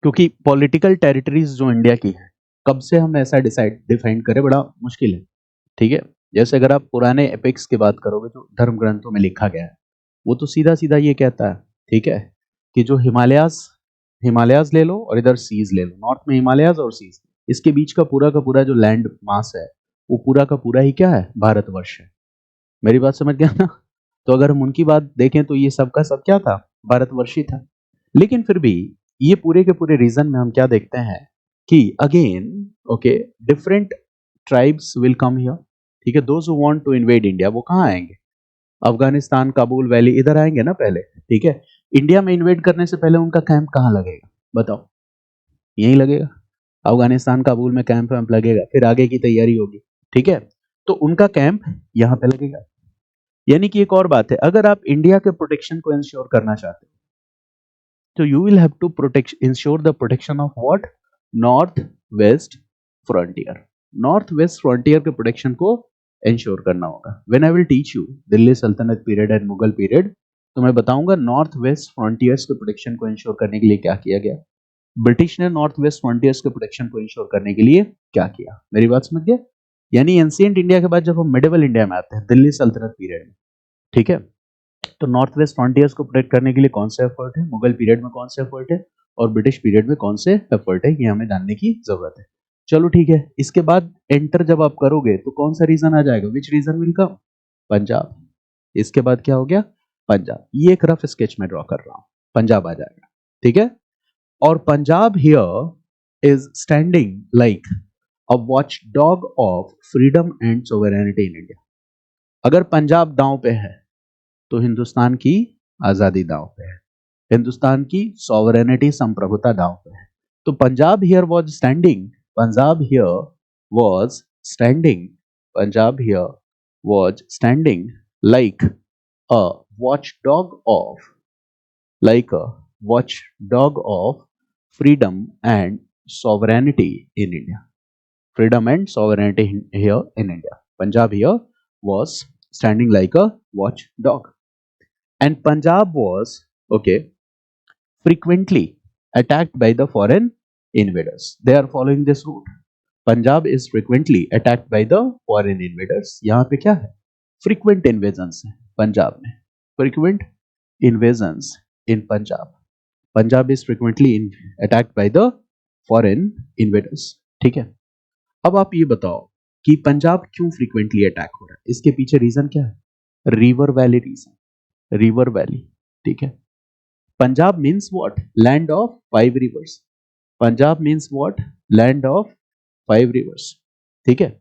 क्योंकि पॉलिटिकल टेरिटरीज जो इंडिया की है, कब से हम ऐसा डिफाइन करें, बड़ा मुश्किल है, ठीक है। जैसे अगर आप पुराने एपिक्स की बात करोगे जो धर्म ग्रंथों में लिखा गया है, वो तो सीधा सीधा ये कहता है, ठीक है, कि जो हिमालयाज हिमालयाज ले लो और इधर सीज ले लो, नॉर्थ में हिमालयाज और सीज, इसके बीच का पूरा जो लैंड मास है वो पूरा का पूरा ही क्या है, भारतवर्ष है। मेरी बात समझ गया ना। तो अगर हम उनकी बात देखें तो ये सबका सब क्या था, भारतवर्षी था। लेकिन फिर भी ये पूरे के पूरे रीजन में हम क्या देखते हैं कि again, okay, different tribes will come here, ठीक है। Those who want to invade India वो कहाँ आएंगे, अफगानिस्तान काबुल वैली इधर आएंगे ना पहले, ठीक है। इंडिया में इन्वेड करने से पहले उनका कैंप कहाँ लगेगा, बताओ, यहीं लगेगा। अफगानिस्तान काबुल में कैंप वैम्प लगेगा, फिर आगे की तैयारी होगी, ठीक है। तो उनका कैंप यहाँ पे लगेगा। यानी कि एक और बात है, अगर आप इंडिया के प्रोटेक्शन को इंश्योर करना चाहते हो तो you will have to protect ensure the protection of what, north west frontier. North west frontier के प्रोटेक्शन को इंश्योर करना होगा। When I will teach you Delhi सल्तनत पीरियड एंड मुगल पीरियड, तो मैं बताऊंगा नॉर्थ वेस्ट फ्रंटियर्स के प्रोटेक्शन को इंश्योर करने के लिए क्या किया गया। ब्रिटिश ने नॉर्थ वेस्ट फ्रंटियर्स के प्रोटेक्शन को इंश्योर करने के लिए क्या किया, मेरी बात समझ गए। यानी एंशिएंट इंडिया के बाद जब हम मिडिवल इंडिया में आते हैं, दिल्ली सल्तनत पीरियड में, ठीक है, तो नॉर्थ वेस्ट फ्रंटियर्स को प्रोटेक्ट करने के लिए कौन से एफर्ट है, मुगल पीरियड में कौन से एफर्ट है और ब्रिटिश पीरियड में कौन से एफर्ट है, ये हमें जानने की जरूरत है। चलो ठीक है, इसके बाद एंटर जब आप करोगे तो कौन सा रीजन आ जाएगा, which region will come, Punjab. इसके बाद क्या हो गया, पंजाब। ये एक रफ स्केच में ड्रॉ कर रहा हूं, पंजाब आ जाएगा, ठीक है। और Punjab here is standing like a watch dog of freedom and sovereignty in India. अगर पंजाब दांव पे है तो हिंदुस्तान की आजादी दांव पे है, हिंदुस्तान की सॉवरेनिटी संप्रभुता दांव पे है। तो Punjab here was standing, Punjab here was standing, Punjab here was standing like a watchdog of, like a watchdog of freedom and sovereignty in India. Freedom and sovereignty here in India. Punjab here was standing like a watchdog. And Punjab was, okay, frequently attacked by the foreign invaders. They are following this route. Punjab is frequently attacked by the foreign invaders. यहाँ पे क्या है, frequent invasions है पंजाब में, frequent invasions in Punjab. Punjab is frequently attacked by the foreign invaders. ठीक है, अब आप ये बताओ कि पंजाब क्यों फ्रीक्वेंटली अटैक हो रहा है, इसके पीछे रीजन क्या है, river valley region, river valley, ठीक है। Punjab means what, land of 5 rivers. Punjab means what, land of 5 rivers, ठीक है।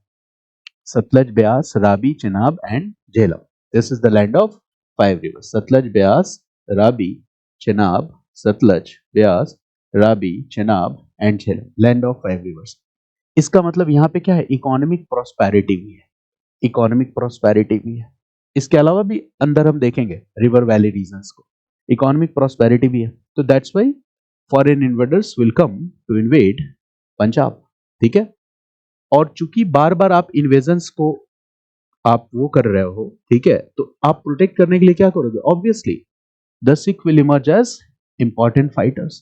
Sutlej, Beas, Ravi, Chenab and Jhelum, this is the land of 5 rivers. Sutlej, Beas, Ravi, Chenab, Sutlej, Beas, Ravi, Chenab and Jhelum, land of 5 rivers. इसका मतलब यहाँ पे क्या है, इकोनॉमिक प्रोस्पेरिटी भी है, इकोनॉमिक प्रोस्पेरिटी भी है। इसके अलावा भी अंदर हम देखेंगे रिवर वैली रीजन्स को, इकोनॉमिक प्रोस्पेरिटी भी है। तो that's why foreign invaders will come to invade Punjab, ठीक है। और चूंकि बार बार आप इन्वेजन्स को आप वो कर रहे हो, ठीक है, तो आप प्रोटेक्ट करने के लिए क्या करोगे, obviously the Sikh will emerge as important fighters.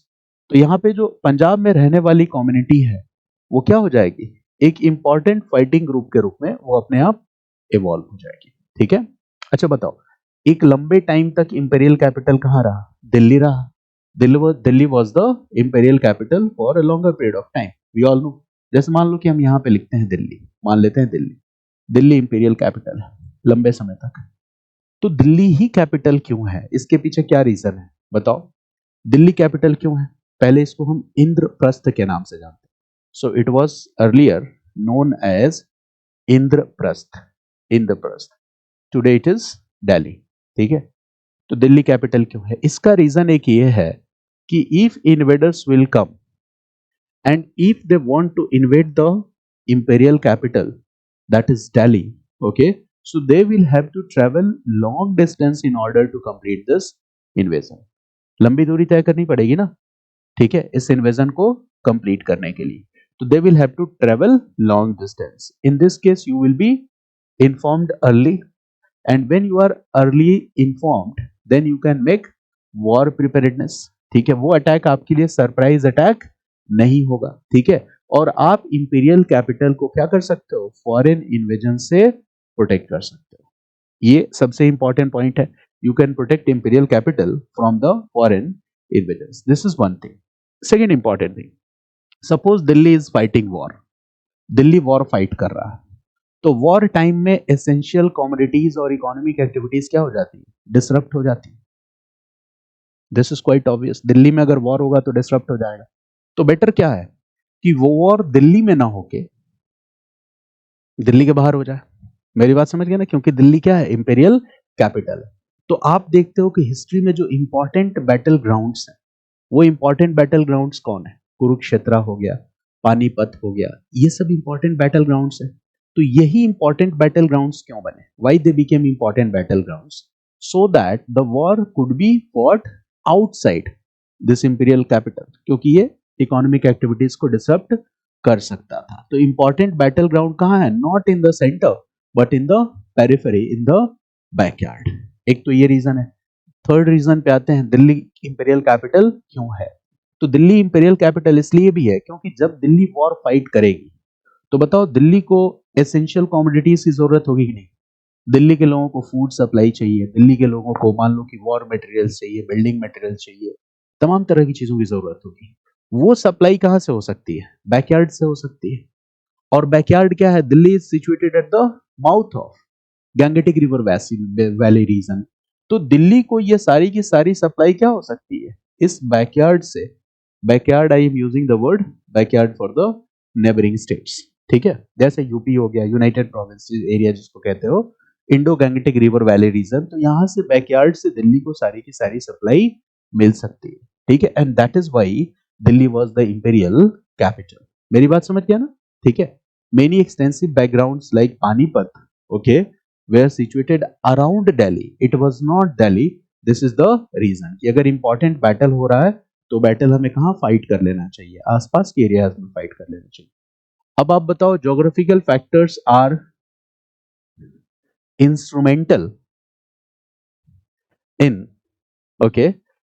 तो यहाँ पे जो पंजाब में रहने वाली कम्युनिटी है वो क्या हो जाएगी, एक इंपॉर्टेंट फाइटिंग ग्रुप के रूप में वो अपने आप इवॉल्व हो जाएगी, ठीक है। अच्छा बताओ, एक लंबे टाइम तक इंपेरियल कैपिटल कहाँ रहा, दिल्ली रहा। Delhi was the imperial capital for a longer period of time, we all know. जैसे मान लो कि हम यहाँ पे लिखते हैं दिल्ली, मान लेते हैं दिल्ली, दिल्ली इंपेरियल कैपिटल है लंबे समय तक। तो दिल्ली ही कैपिटल क्यों है, इसके पीछे क्या रीजन है बताओ, दिल्ली कैपिटल क्यों है। पहले इसको हम इंद्रप्रस्थ के नाम से जानते हैं, so it was earlier known as Indraprastha, Indraprastha, today it is Delhi, ठीक है। तो दिल्ली कैपिटल क्यों है, इसका रीजन एक ये है कि if invaders will come and if they want to invade the imperial capital, that is Delhi, okay, so they will have to travel long distance in order to complete this invasion. लंबी दूरी तय करनी पड़ेगी ना, ठीक है, इस invasion को कंप्लीट करने के लिए। तो they will have to travel long distance. In this case you will be informed early, and when you are early informed then you can make war preparedness, ठीक है। वो अटैक आपके लिए सरप्राइज अटैक नहीं होगा, ठीक है। और आप इंपीरियल कैपिटल को क्या कर सकते हो, फॉरेन इन्वेजन से प्रोटेक्ट कर सकते हो। ये सबसे इंपॉर्टेंट पॉइंट है, you can protect imperial capital from the foreign invasion, this is one thing. Second important thing, suppose Delhi is fighting war, Delhi war fight कर रहा है, तो वॉर टाइम में एसेंशियल कमोडिटीज और इकोनॉमिक एक्टिविटीज क्या हो जाती है, डिसरप्ट हो जाती है। This is quite obvious, Delhi में अगर वॉर होगा तो डिसरप्ट हो जाएगा। तो बेटर क्या है कि वो वॉर दिल्ली में ना होके दिल्ली के बाहर हो जाए, मेरी बात समझ गए ना, क्योंकि दिल्ली क्या है, इंपेरियल कैपिटल है। तो आप देखते हो कि हिस्ट्री में जो इंपॉर्टेंट बैटल ग्राउंड्स हैं, वो इंपॉर्टेंट बैटल ग्राउंड्स कौन है, कुरुक्षेत्र हो गया, पानीपत हो गया, ये सब इंपॉर्टेंट बैटल ग्राउंड्स हैं। तो यही इंपॉर्टेंट बैटल ग्राउंड्स क्यों बने, why they became important battle grounds, so that the war could be fought outside this imperial capital, क्योंकि ये इकोनॉमिक एक्टिविटीज को डिसरप्ट कर सकता था। तो इंपॉर्टेंट बैटल ग्राउंड कहाँ है? Not in the centre but in the periphery, in the backyard. एक तो ये रीजन है। थर्ड रीजन पे आते हैं, दिल्ली इंपीरियल कैपिटल क्यों है? तो दिल्ली इंपीरियल कैपिटल इसलिए भी है क्योंकि जब दिल्ली वॉर फाइट करेगी तो बताओ दिल्ली को एसेंशियल कमोडिटीज की जरूरत होगी कि नहीं? दिल्ली के लोगों को फूड सप्लाई चाहिए, दिल्ली के लोगों को मान लो कि वॉर मटेरियल्स चाहिए, बिल्डिंग मटेरियल्स चाहिए, तमाम तरह की चीजों की जरूरत होगी। वो सप्लाई कहां से हो सकती है? बैकयार्ड से हो सकती है। और बैकयार्ड क्या है? Delhi is situated at the mouth of Gangetic river valley region. तो दिल्ली को ये सारी की सारी सप्लाई क्या हो सकती है? इस बैकयार्ड से। Backyard, I am using the word backyard for the neighbouring states. ठीक है, जैसे यूपी हो गया, यूनाइटेड प्रोविंसेस एरिया जिसको कहते हो, Indo Gangetic river valley region. तो यहां से बैकयार्ड से दिल्ली को सारी की सारी सप्लाई मिल सकती है। ठीक है, and that is why Delhi was the imperial capital. मेरी बात समझ गया ना? ठीक है। Many extensive backgrounds like Panipat, okay, were situated around Delhi. It was not Delhi. This is the reason कि अगर इंपॉर्टेंट बैटल हो रहा है तो बैटल हमें कहाँ फाइट कर लेना चाहिए? आसपास के एरियाज में फाइट कर लेना चाहिए। अब आप बताओ, geographical factors are instrumental in, okay,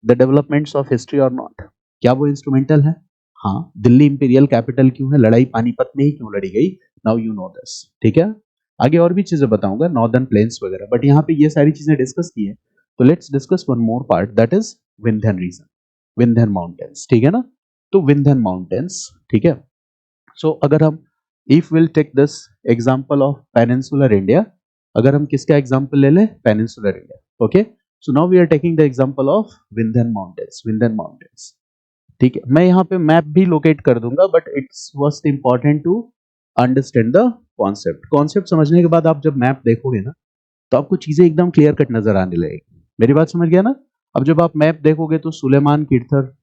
the developments of history और नॉट? क्या वो इंस्ट्रूमेंटल है? हाँ। दिल्ली इंपीरियल कैपिटल क्यों है? लड़ाई पानीपत में ही क्यों लड़ी गई? Now you know this. ठीक है, आगे और भी चीजें बताऊंगा, नॉर्दर्न प्लेन्स वगैरह, बट यहाँ पे ये सारी चीजें डिस्कस की है। तो let's discuss one more part, that is Vindhyan region, Vindhyan mountains. ठीक है ना? तो विंध्यन माउंटेन्स, ठीक है। सो अगर हम, if will take this example of peninsular India, अगर हम किसका एग्जांपल ले लें? Peninsular India, okay. So now we are taking the example of Vindhyan mountains, Vindhyan mountains. ठीक है, मैं यहाँ पे मैप भी लोकेट कर दूंगा, but it's most important to understand the concept. Concept समझने के बाद आप जब मैप देखोगे ना तो आपको चीजें एकदम क्लियर कट नजर आने लगेगी। मेरी बात समझ गया ना? अब जब आप मैप देखोगे तो सुलेमान किर्थर,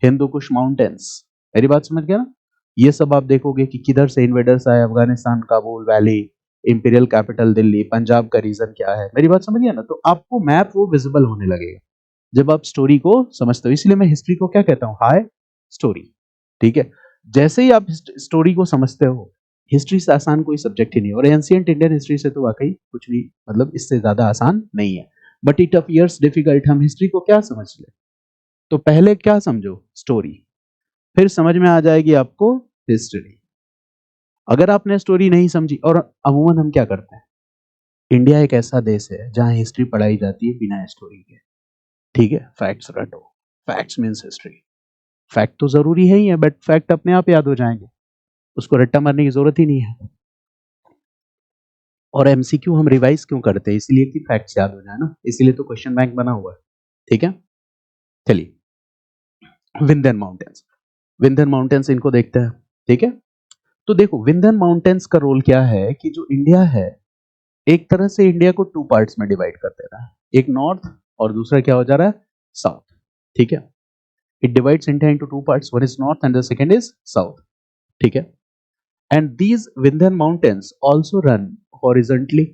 हिंदू कुश माउंटेन्स, मेरी बात समझ गया ना? ये सब आप देखोगे कि किधर से इन्वेडर्स आए, Afghanistan, Kabul valley, imperial capital Delhi, Punjab का रीजन क्या है। मेरी बात समझ गया ना? तो आपको मैप वो विजिबल होने लगेगा जब आप स्टोरी को समझते हो। इसलिए मैं हिस्ट्री को क्या कहता हूं? High story. ठीक है, जैसे ही आप स्टोरी को समझते हो, हिस्ट्री से आसान कोई सब्जेक्ट ही नहीं, और एंशिएंट इंडियन हिस्ट्री से तो वाकई कुछ भी, मतलब इससे ज्यादा आसान नहीं है, बट इट अपीयर्स डिफिकल्ट। हम हिस्ट्री को क्या समझ ले? तो पहले क्या समझो? स्टोरी, फिर समझ में आ जाएगी आपको हिस्ट्री। अगर आपने स्टोरी नहीं समझी, और अमूमन हम क्या करते हैं, इंडिया एक ऐसा देश है जहां हिस्ट्री पढ़ाई जाती है बिना स्टोरी के। ठीक है, फैक्ट्स रटो, फैक्ट्स मीन्स हिस्ट्री। फैक्ट तो जरूरी है ही है, बट फैक्ट अपने आप याद हो जाएंगे, उसको रट्टा मारने की जरूरत ही नहीं है। और एमसीक्यू हम रिवाइज क्यों करते हैं? इसलिए कि फैक्ट्स याद हो जाए ना, इसलिए तो क्वेश्चन बैंक बना हुआ है। ठीक है, चलिए, विंध्यन माउंटेन्स, विंध्यन माउंटेन्स इनको देखते हैं। ठीक है, तो देखो विंध्यन माउंटेन्स का रोल क्या है कि जो इंडिया है, एक तरह से इंडिया को टू पार्ट्स में डिवाइड कर दे रहा है, एक नॉर्थ और दूसरा क्या हो जा रहा है? साउथ। ठीक है, it divides India into two parts, one is north and the second is south. ठीक है, and these Vindhyan mountains also run horizontally.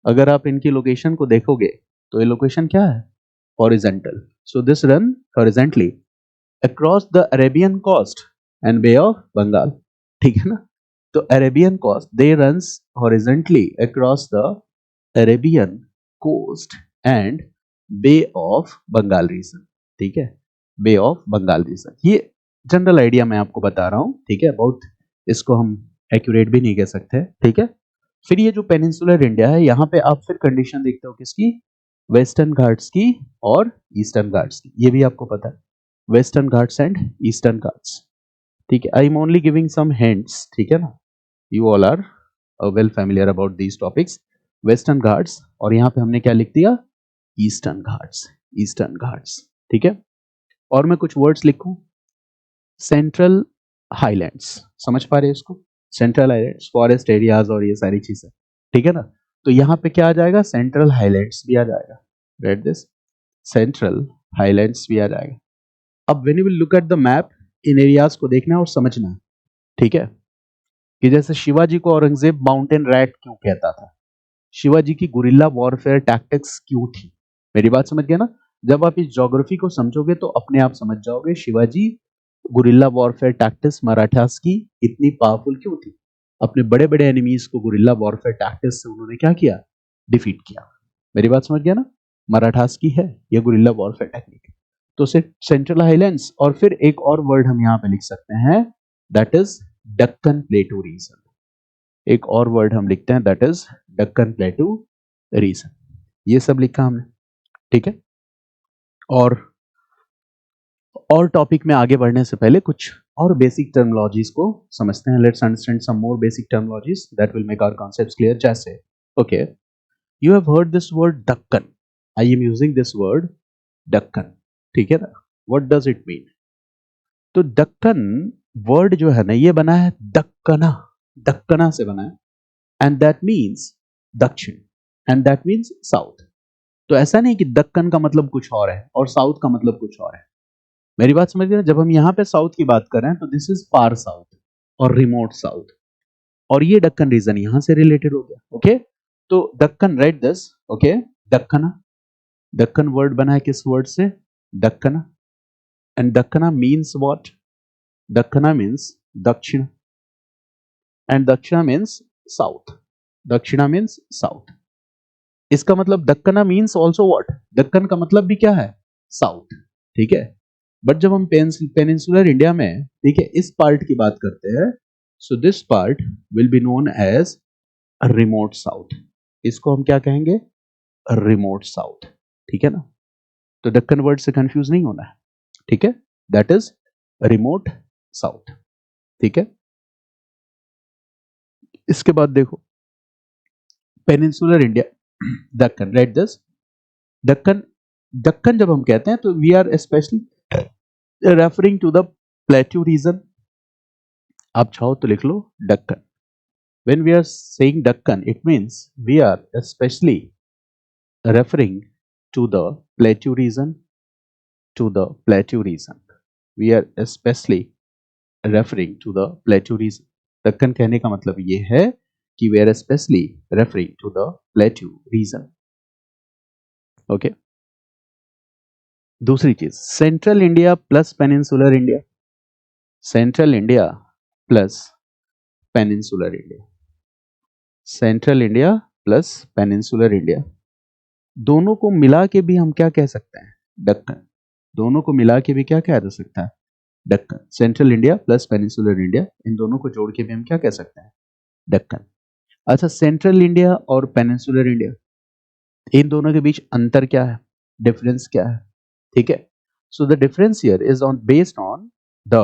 अगर आप इनकी लोकेशन को देखोगे तो ये लोकेशन क्या है? Horizontal. So this run horizontally across the Arabian coast and bay of Bengal. ठीक है ना? तो Arabian coast, they runs horizontally across the Arabian coast and bay of Bengal region. ठीक है, बे ऑफ बंगाल रीजन। ये जनरल आइडिया मैं आपको बता रहा हूं। ठीक है, बहुत इसको हम एक्यूरेट भी नहीं कह सकते। ठीक है, फिर ये जो पेनिनसुलर इंडिया है, यहाँ पे आप फिर कंडीशन देखते हो किसकी? वेस्टर्न घाट्स की और ईस्टर्न घाट्स की। ये भी आपको पता है, western Ghats and eastern Ghats. ठीक है, I am only giving some hints. ठीक है ना? You all are well familiar about these topics. Western Ghats, और यहाँ पे हमने क्या लिख दिया? Eastern Ghats, eastern Ghats. ठीक है, और मैं कुछ वर्ड्स लिखूं, सेंट्रल हाईलैंड्स, समझ पा रहे हैं इसको? सेंट्रल हाईलैंड्स, फॉरेस्ट एरियाज और ये सारी चीजें। ठीक है ना? तो यहाँ पे क्या आ जाएगा? सेंट्रल हाईलैंड्स भी आ जाएगा। राइट दिस, सेंट्रल हाईलैंड्स भी आ जाएगा। अब when you will look at the map, in areas को देखना है और समझना है। ठीक है, कि जैसे शिवाजी को औरंगजेब माउंटेन रैट क्यों कहता था? शिवाजी की गुरिल्ला वॉरफेयर टैक्टिक्स क्यों थी? मेरी बात समझ गया ना? जब आप इस ज्योग्राफी को समझोगे तो अपने आप समझ जाओगे Shivaji guerrilla warfare tactics Marathas की इतनी पावरफुल क्यों थी? अपने बड़े बड़े एनिमीज को गुरिल्ला वॉरफेयर टैक्टिक्स से उन्होंने क्या किया? डिफीट किया। मेरी बात समझ गया ना? मराठास की है ये गुरिल्ला वॉरफेयर टेक्निक। तो सिर्फ सेंट्रल हाईलैंड्स, और फिर एक और वर्ड हम यहाँ पे लिख सकते हैं, that is Deccan plateau region. एक और वर्ड हम लिखते हैं, that is Deccan plateau region. ये सब लिखा हमने, ठीक है। और टॉपिक में आगे बढ़ने से पहले कुछ और बेसिक टर्मिनोलॉजीज को समझते हैं। Let's understand some more basic terminologies that will make our concepts clear. जैसे okay, you have heard this word Deccan, I am using this word Deccan, ठीक है ना? What does it mean? तो दक्कन वर्ड जो है ना, ये बना है दक्कना, दक्कना से बना है, and that means Dakshin, and that means south. तो ऐसा नहीं कि दक्कन का मतलब कुछ और है और साउथ का मतलब कुछ और है। मेरी बात समझ रहे हैं? जब हम यहाँ पे साउथ की बात कर रहे हैं तो दिस इज फार साउथ और रिमोट साउथ, और ये दक्कन रीजन यहां से रिलेटेड हो गया। ओके, तो Deccan, right this, okay, Dakkana, Deccan word बना है किस वर्ड से? Dakkana, and Dakkana means what? Dakkana means Dakshin, and Dakshina means south, Dakshina means south. इसका मतलब Dakkana means also what? Deccan का मतलब भी क्या है? साउथ, ठीक है। बट जब हम पेनिनसुलर इंडिया में, ठीक है, इस पार्ट की बात करते हैं, so this part will be known as remote south. इसको हम क्या कहेंगे? रिमोट साउथ, ठीक है ना? तो दक्कन वर्ड से कंफ्यूज नहीं होना है, ठीक है? दैट इज रिमोट साउथ, ठीक है। इसके बाद देखो, peninsular India, Deccan, right this, Deccan, Deccan जब हम कहते हैं तो we are specially referring to the plateau region. आप चाहो तो लिख लो Deccan. When we are saying Deccan, it means we are especially referring to the plateau region, to the plateau region. We are especially referring to the plateau region. Deccan कहने का मतलब ये है कि we are especially referring to the plateau region. Okay. दूसरी चीज, central India plus peninsular India, central India plus peninsular India, central India plus peninsular India, दोनों को मिला के भी हम क्या कह सकते हैं? दक्कन। दोनों को मिला के भी क्या कहा जा सकता है? Deccan. Central India plus peninsular India, इन दोनों को जोड़ के भी हम क्या कह सकते हैं? दक्कन। अच्छा, सेंट्रल इंडिया और पेनिनसुलर इंडिया, इन दोनों के बीच अंतर क्या है? डिफरेंस क्या है? ठीक है, so the difference here is on based on the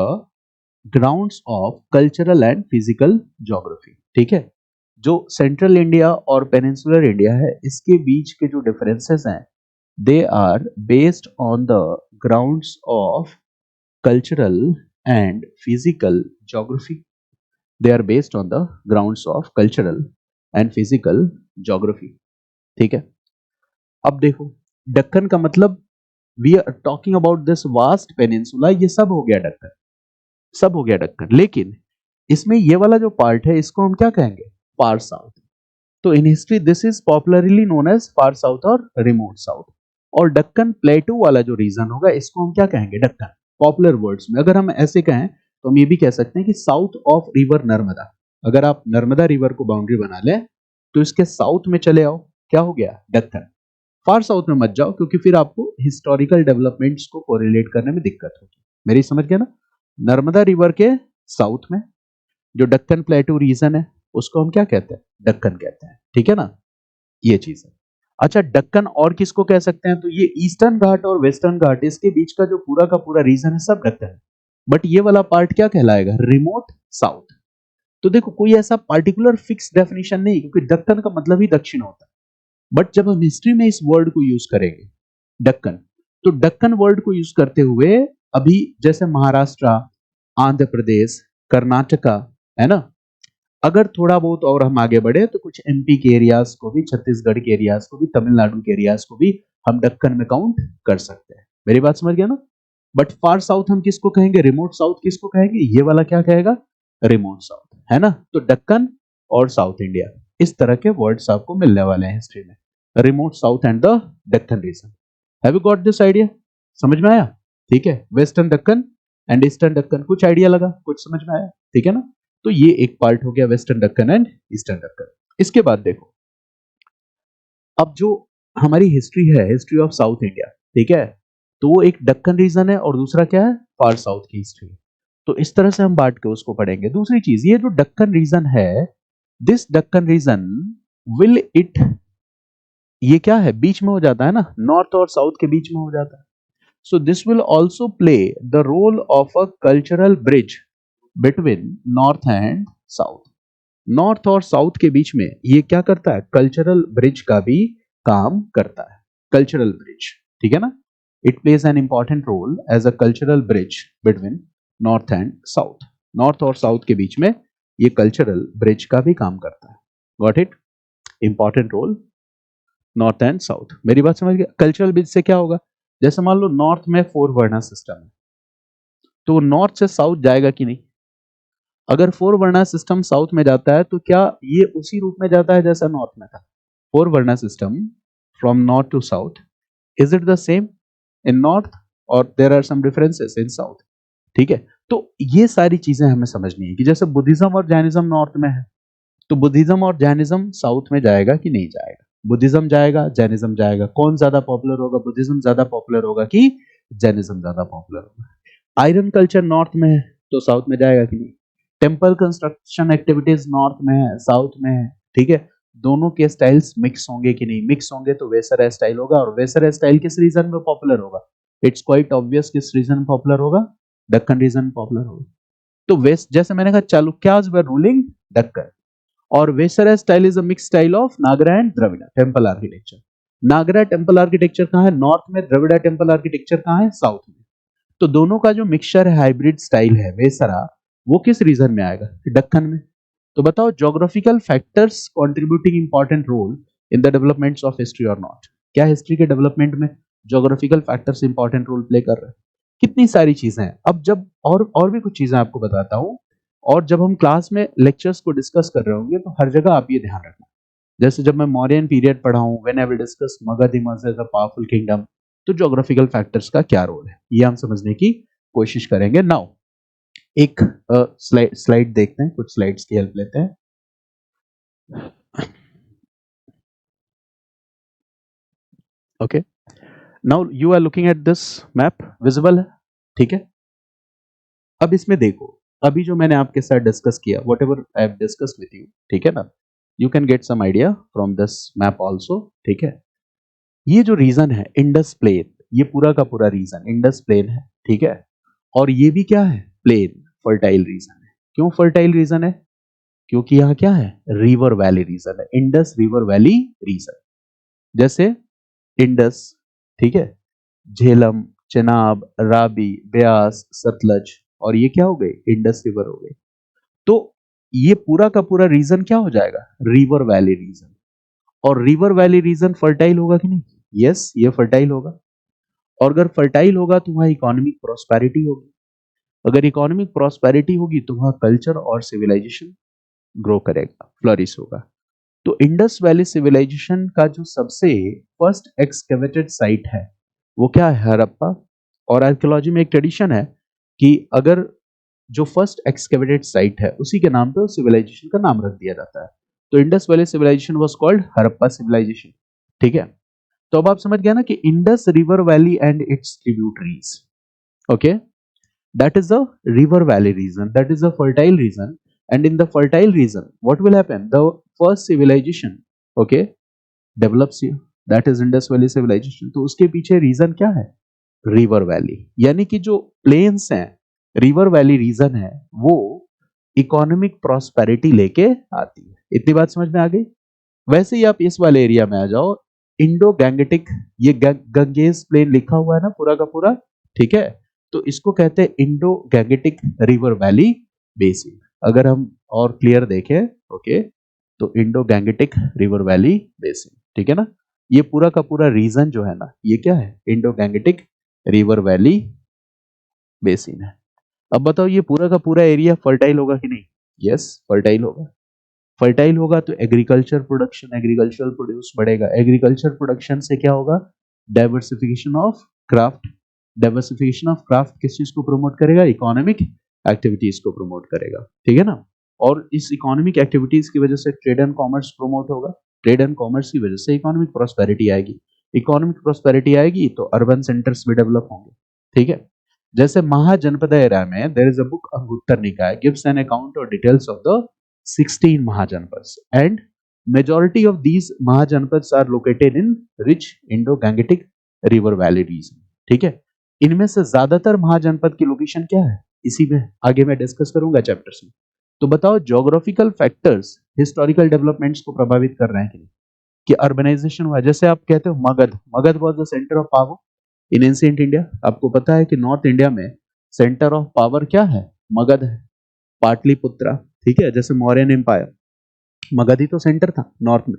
grounds of cultural and physical geography, ठीक है। जो सेंट्रल इंडिया और पेनिनसुलर इंडिया है, इसके बीच के जो डिफरेंसेस हैं, they are based on the grounds of cultural and physical geography. They are based on the grounds of cultural and physical geography. ठीक है, अब देखो, दक्कन का मतलब, we are talking about this vast peninsula, ये सब हो गया दक्कन, सब हो गया दक्कन, लेकिन इसमें ये वाला जो पार्ट है, इसको हम क्या कहेंगे? Far south. तो in history this is popularly known as far south और रिमोट साउथ। और दक्कन प्लेटू वाला जो रीजन होगा, इसको हम क्या कहेंगे? दक्कन। पॉपुलर वर्ड्स में अगर हम ऐसे कहें तो हम ये भी कह सकते हैं कि साउथ ऑफ रिवर नर्मदा। अगर आप नर्मदा रिवर को बाउंड्री बना लें तो इसके साउथ में चले आओ, क्या हो गया? दक्कन। फार साउथ में मत जाओ, क्योंकि फिर आपको हिस्टोरिकल डेवलपमेंट्स को कोरिलेट करने में दिक्कत होगी। मेरी समझ गया ना? नर्मदा रिवर के साउथ में जो दक्कन प्लेटू रीजन है, उसको हम क्या कहते हैं? दक्कन कहते हैं, ठीक है ना? ये चीज है। अच्छा, दक्कन और किसको कह सकते हैं? तो ये ईस्टर्न घाट और वेस्टर्न घाट, इसके बीच का जो पूरा का पूरा रीजन है, सब दक्कन है। बट ये वाला पार्ट क्या कहलाएगा? Remote south. तो देखो, कोई ऐसा पार्टिकुलर फिक्स डेफिनेशन नहीं, क्योंकि दक्कन का मतलब ही दक्षिण होता है। बट जब हम हिस्ट्री में इस वर्ड को यूज करेंगे, दक्कन, तो दक्कन वर्ड को यूज करते हुए अभी जैसे महाराष्ट्र, आंध्र प्रदेश, कर्नाटका, है ना, अगर थोड़ा बहुत और हम आगे बढ़े तो कुछ एमपी के एरियाज को भी, छत्तीसगढ़ के एरियाज को भी, तमिलनाडु के एरियाज को भी हम दक्कन में काउंट कर सकते हैं। मेरी बात समझ गया ना? बट फार साउथ हम किसको कहेंगे? रिमोट साउथ किसको कहेंगे? ये वाला क्या कहेगा? रिमोट साउथ, है ना? तो दक्कन और साउथ इंडिया, इस तरह के वर्ड्स आपको मिलने वाले हैं हिस्ट्री में, remote south and the Deccan region. Have you got this idea? समझ में आया? ठीक है, western Deccan and eastern Deccan. कुछ आइडिया लगा, कुछ समझ में आया, ठीक है ना। तो ये एक पार्ट हो गया western Deccan and eastern Deccan. इसके बाद देखो, अब जो हमारी हिस्ट्री है, हिस्ट्री ऑफ साउथ इंडिया, ठीक है, तो वो एक दक्कन रीजन है और दूसरा क्या है, फार साउथ की हिस्ट्री। तो इस तरह से हम बांट के उसको पढ़ेंगे। दूसरी चीज, ये जो दक्कन रीजन है, this Deccan region will it, ये क्या है, बीच में हो जाता है ना, नॉर्थ और साउथ के बीच में हो जाता है। So this will also play the role of a cultural bridge between north and south. North और साउथ के बीच में ये क्या करता है, कल्चरल ब्रिज का भी काम करता है, कल्चरल ब्रिज, ठीक है ना। It plays an important role as a cultural bridge between north and south. North और साउथ के बीच में ये कल्चरल ब्रिज का भी काम करता है। Got it, important role north and south. मेरी बात समझ गया। कल्चरल ब्रिज से क्या होगा, जैसे मान लो नॉर्थ में 4 वर्णा सिस्टम है, तो नॉर्थ से साउथ जाएगा कि नहीं। अगर 4 वर्णा सिस्टम साउथ में जाता है तो क्या ये उसी रूप में जाता है जैसा नॉर्थ में था। 4 varna system from north to south, is it the same in north or there are some differences in south, ठीक है। तो ये सारी चीजें हमें समझनी है कि जैसे बुद्धिज्म और जैनिज्म नॉर्थ में है, तो बुद्धिज्म और जैनिज्म साउथ में जाएगा कि नहीं जाएगा। बुद्धिज्म जाएगा, जैनिज्म जाएगा, कौन ज्यादा पॉपुलर होगा, बुद्धिज्म ज्यादा पॉपुलर होगा कि जैनिज्म ज्यादा पॉपुलर होगा। आयरन कल्चर नॉर्थ में है तो साउथ में जाएगा कि नहीं। टेम्पल कंस्ट्रक्शन एक्टिविटीज नॉर्थ में है, साउथ में है, ठीक है। दोनों के स्टाइल्स मिक्स होंगे कि नहीं, मिक्स होंगे तो वेसर स्टाइल होगा। और वेसर स्टाइल किस रीजन में पॉपुलर होगा, इट्स क्वाइट ऑब्वियस किस रीजन में पॉपुलर होगा, दक्कन रीजन पॉपुलर होगा। तो वेस्ट, जैसे मैंने कहा चालुक्याज वर रूलिंग दक्कन, और Vesara style is a mix style of Nagara and Dravida temple architecture. Nagara temple architecture कहां है, नॉर्थ में, द्रविड़ा टेम्पल आर्किटेक्चर कहां है, साउथ में। तो दोनों का जो मिक्सचर है, हाइब्रिड स्टाइल है वेसरा, वो किस रीजन में आएगा, दक्कन में। तो बताओ, geographical factors contributing important role in the developments of history और नॉट। क्या हिस्ट्री के डेवलपमेंट में geographical factors important role play कर रहे हैं। कितनी सारी चीजें हैं। अब जब और भी कुछ चीजें आपको बताता हूं, और जब हम क्लास में लेक्चर्स को डिस्कस कर रहे होंगे तो हर जगह आप ये ध्यान रखना। जैसे जब मैं मौर्यन पीरियड पढ़ा हूं, when I will discuss Magadha as a powerful kingdom, तो ज्योग्राफिकल फैक्टर्स का क्या रोल है ये हम समझने की कोशिश करेंगे। नाउ एक स्लाइड देखते हैं, कुछ स्लाइड्स की हेल्प लेते हैं। Okay, now you are looking at this map, visible है, ठीक है। अब इसमें देखो, अभी जो मैंने आपके साथ डिस्कस किया, whatever I have discuss with you, ठीक है ना, you can get some idea from this map also, ठीक है। ये जो रीजन है इंडस प्लेन, ये पूरा का पूरा रीजन इंडस प्लेन है, ठीक है। और ये भी क्या है, प्लेन, फर्टाइल रीजन है। क्यों फर्टाइल रीजन है, क्योंकि यहाँ क्या है, रिवर वैली रीजन है, इंडस रिवर वैली रीजन। जैसे इंडस, ठीक है, झेलम, चेनाब, राबी, ब्यास, सतलज, और ये क्या हो गए, इंडस रिवर हो गए। तो ये पूरा का पूरा रीजन क्या हो जाएगा, रिवर वैली रीजन। और रिवर वैली रीजन फर्टाइल होगा कि नहीं, यस, ये फर्टाइल होगा। और अगर फर्टाइल होगा तो वहां इकोनॉमिक प्रोस्पेरिटी होगी। अगर इकोनॉमिक प्रोस्पेरिटी होगी तो वहां कल्चर और सिविलाइजेशन ग्रो करेगा, फ्लरिश होगा। तो इंडस वैली सिविलाइजेशन का जो सबसे फर्स्ट एक्सकेवेटेड साइट है वो क्या है, हड़प्पा। और आर्कियोलॉजी में एक ट्रेडिशन है कि अगर जो फर्स्ट एक्सकेवेटेड साइट है उसी के नाम पे उस सिविलाइजेशन का नाम रख दिया जाता है। तो Indus valley civilisation was called Harappa civilisation, ठीक है। तो अब आप समझ गया ना कि Indus river valley and its tributaries, okay, that is the river valley region, that is the fertile region. And in the fertile region what will happen, the first civilization, okay, develops here, that is Indus Valley civilization. तो उसके पीछे reason क्या है, river valley. यानी कि जो planes हैं, river valley reason है, वो इकोनॉमिक प्रॉस्पेरिटी लेके आती है। इतनी बात समझ में आ गई। वैसे ही आप इस वाले एरिया में आ जाओ, इंडो गैंगेटिक, ये गंगेज प्लेन लिखा हुआ है ना पूरा का पूरा, ठीक है। तो इसको कहते हैं Indo Gangetic river valley basin. अगर हम और क्लियर देखें, ओके, तो Indo Gangetic river valley basin, ठीक है ना। ये पूरा का पूरा रीजन जो है ना, ये क्या है, Indo Gangetic river valley basin है। अब बताओ, ये पूरा का पूरा एरिया फर्टाइल होगा कि नहीं, यस, फर्टाइल होगा। फर्टाइल होगा तो एग्रीकल्चर प्रोडक्शन, एग्रीकल्चरल प्रोड्यूस बढ़ेगा। एग्रीकल्चर प्रोडक्शन से क्या होगा, diversification of craft, diversification of craft किस चीज को प्रमोट करेगा? इकोनॉमिक एक्टिविटीज को प्रमोट करेगा, ठीक है ना। और इस इकोनॉमिक एक्टिविटीज की वजह से ट्रेड एंड कॉमर्स प्रमोट होगा, ट्रेड एंड कॉमर्स की वजह से इकोनॉमिक प्रॉस्पेरिटी आएगी, इकोनॉमिक प्रॉस्पेरिटी आएगी तो अर्बन सेंटर्स भी डेवलप होंगे, ठीक है। जैसे महाजनपद एरा में there is a book Anguttara Nikaya gives an account और details of the 16 Mahajanapadas and majority of these Mahajanapadas are located in rich Indo-Gangetic river valley region, ठीक है। इनमें से ज्यादातर महाजनपद की लोकेशन क्या है, इसी में आगे मैं डिस्कस करूंगा चैप्टर्स में। तो बताओ ज्योग्राफिकल फैक्टर्स हिस्टोरिकल डेवलपमेंट्स को प्रभावित कर रहे हैं कि नहीं, कि अर्बनाइजेशन हुआ। जैसे आप कहते हो Magadh, Magadh was the centre of power in ancient India. आपको पता है कि नॉर्थ इंडिया में सेंटर ऑफ पावर क्या है? मगध है, पाटलिपुत्रा, ठीक है। जैसे मौर्यन एम्पायर, मगध ही तो सेंटर था नॉर्थ में,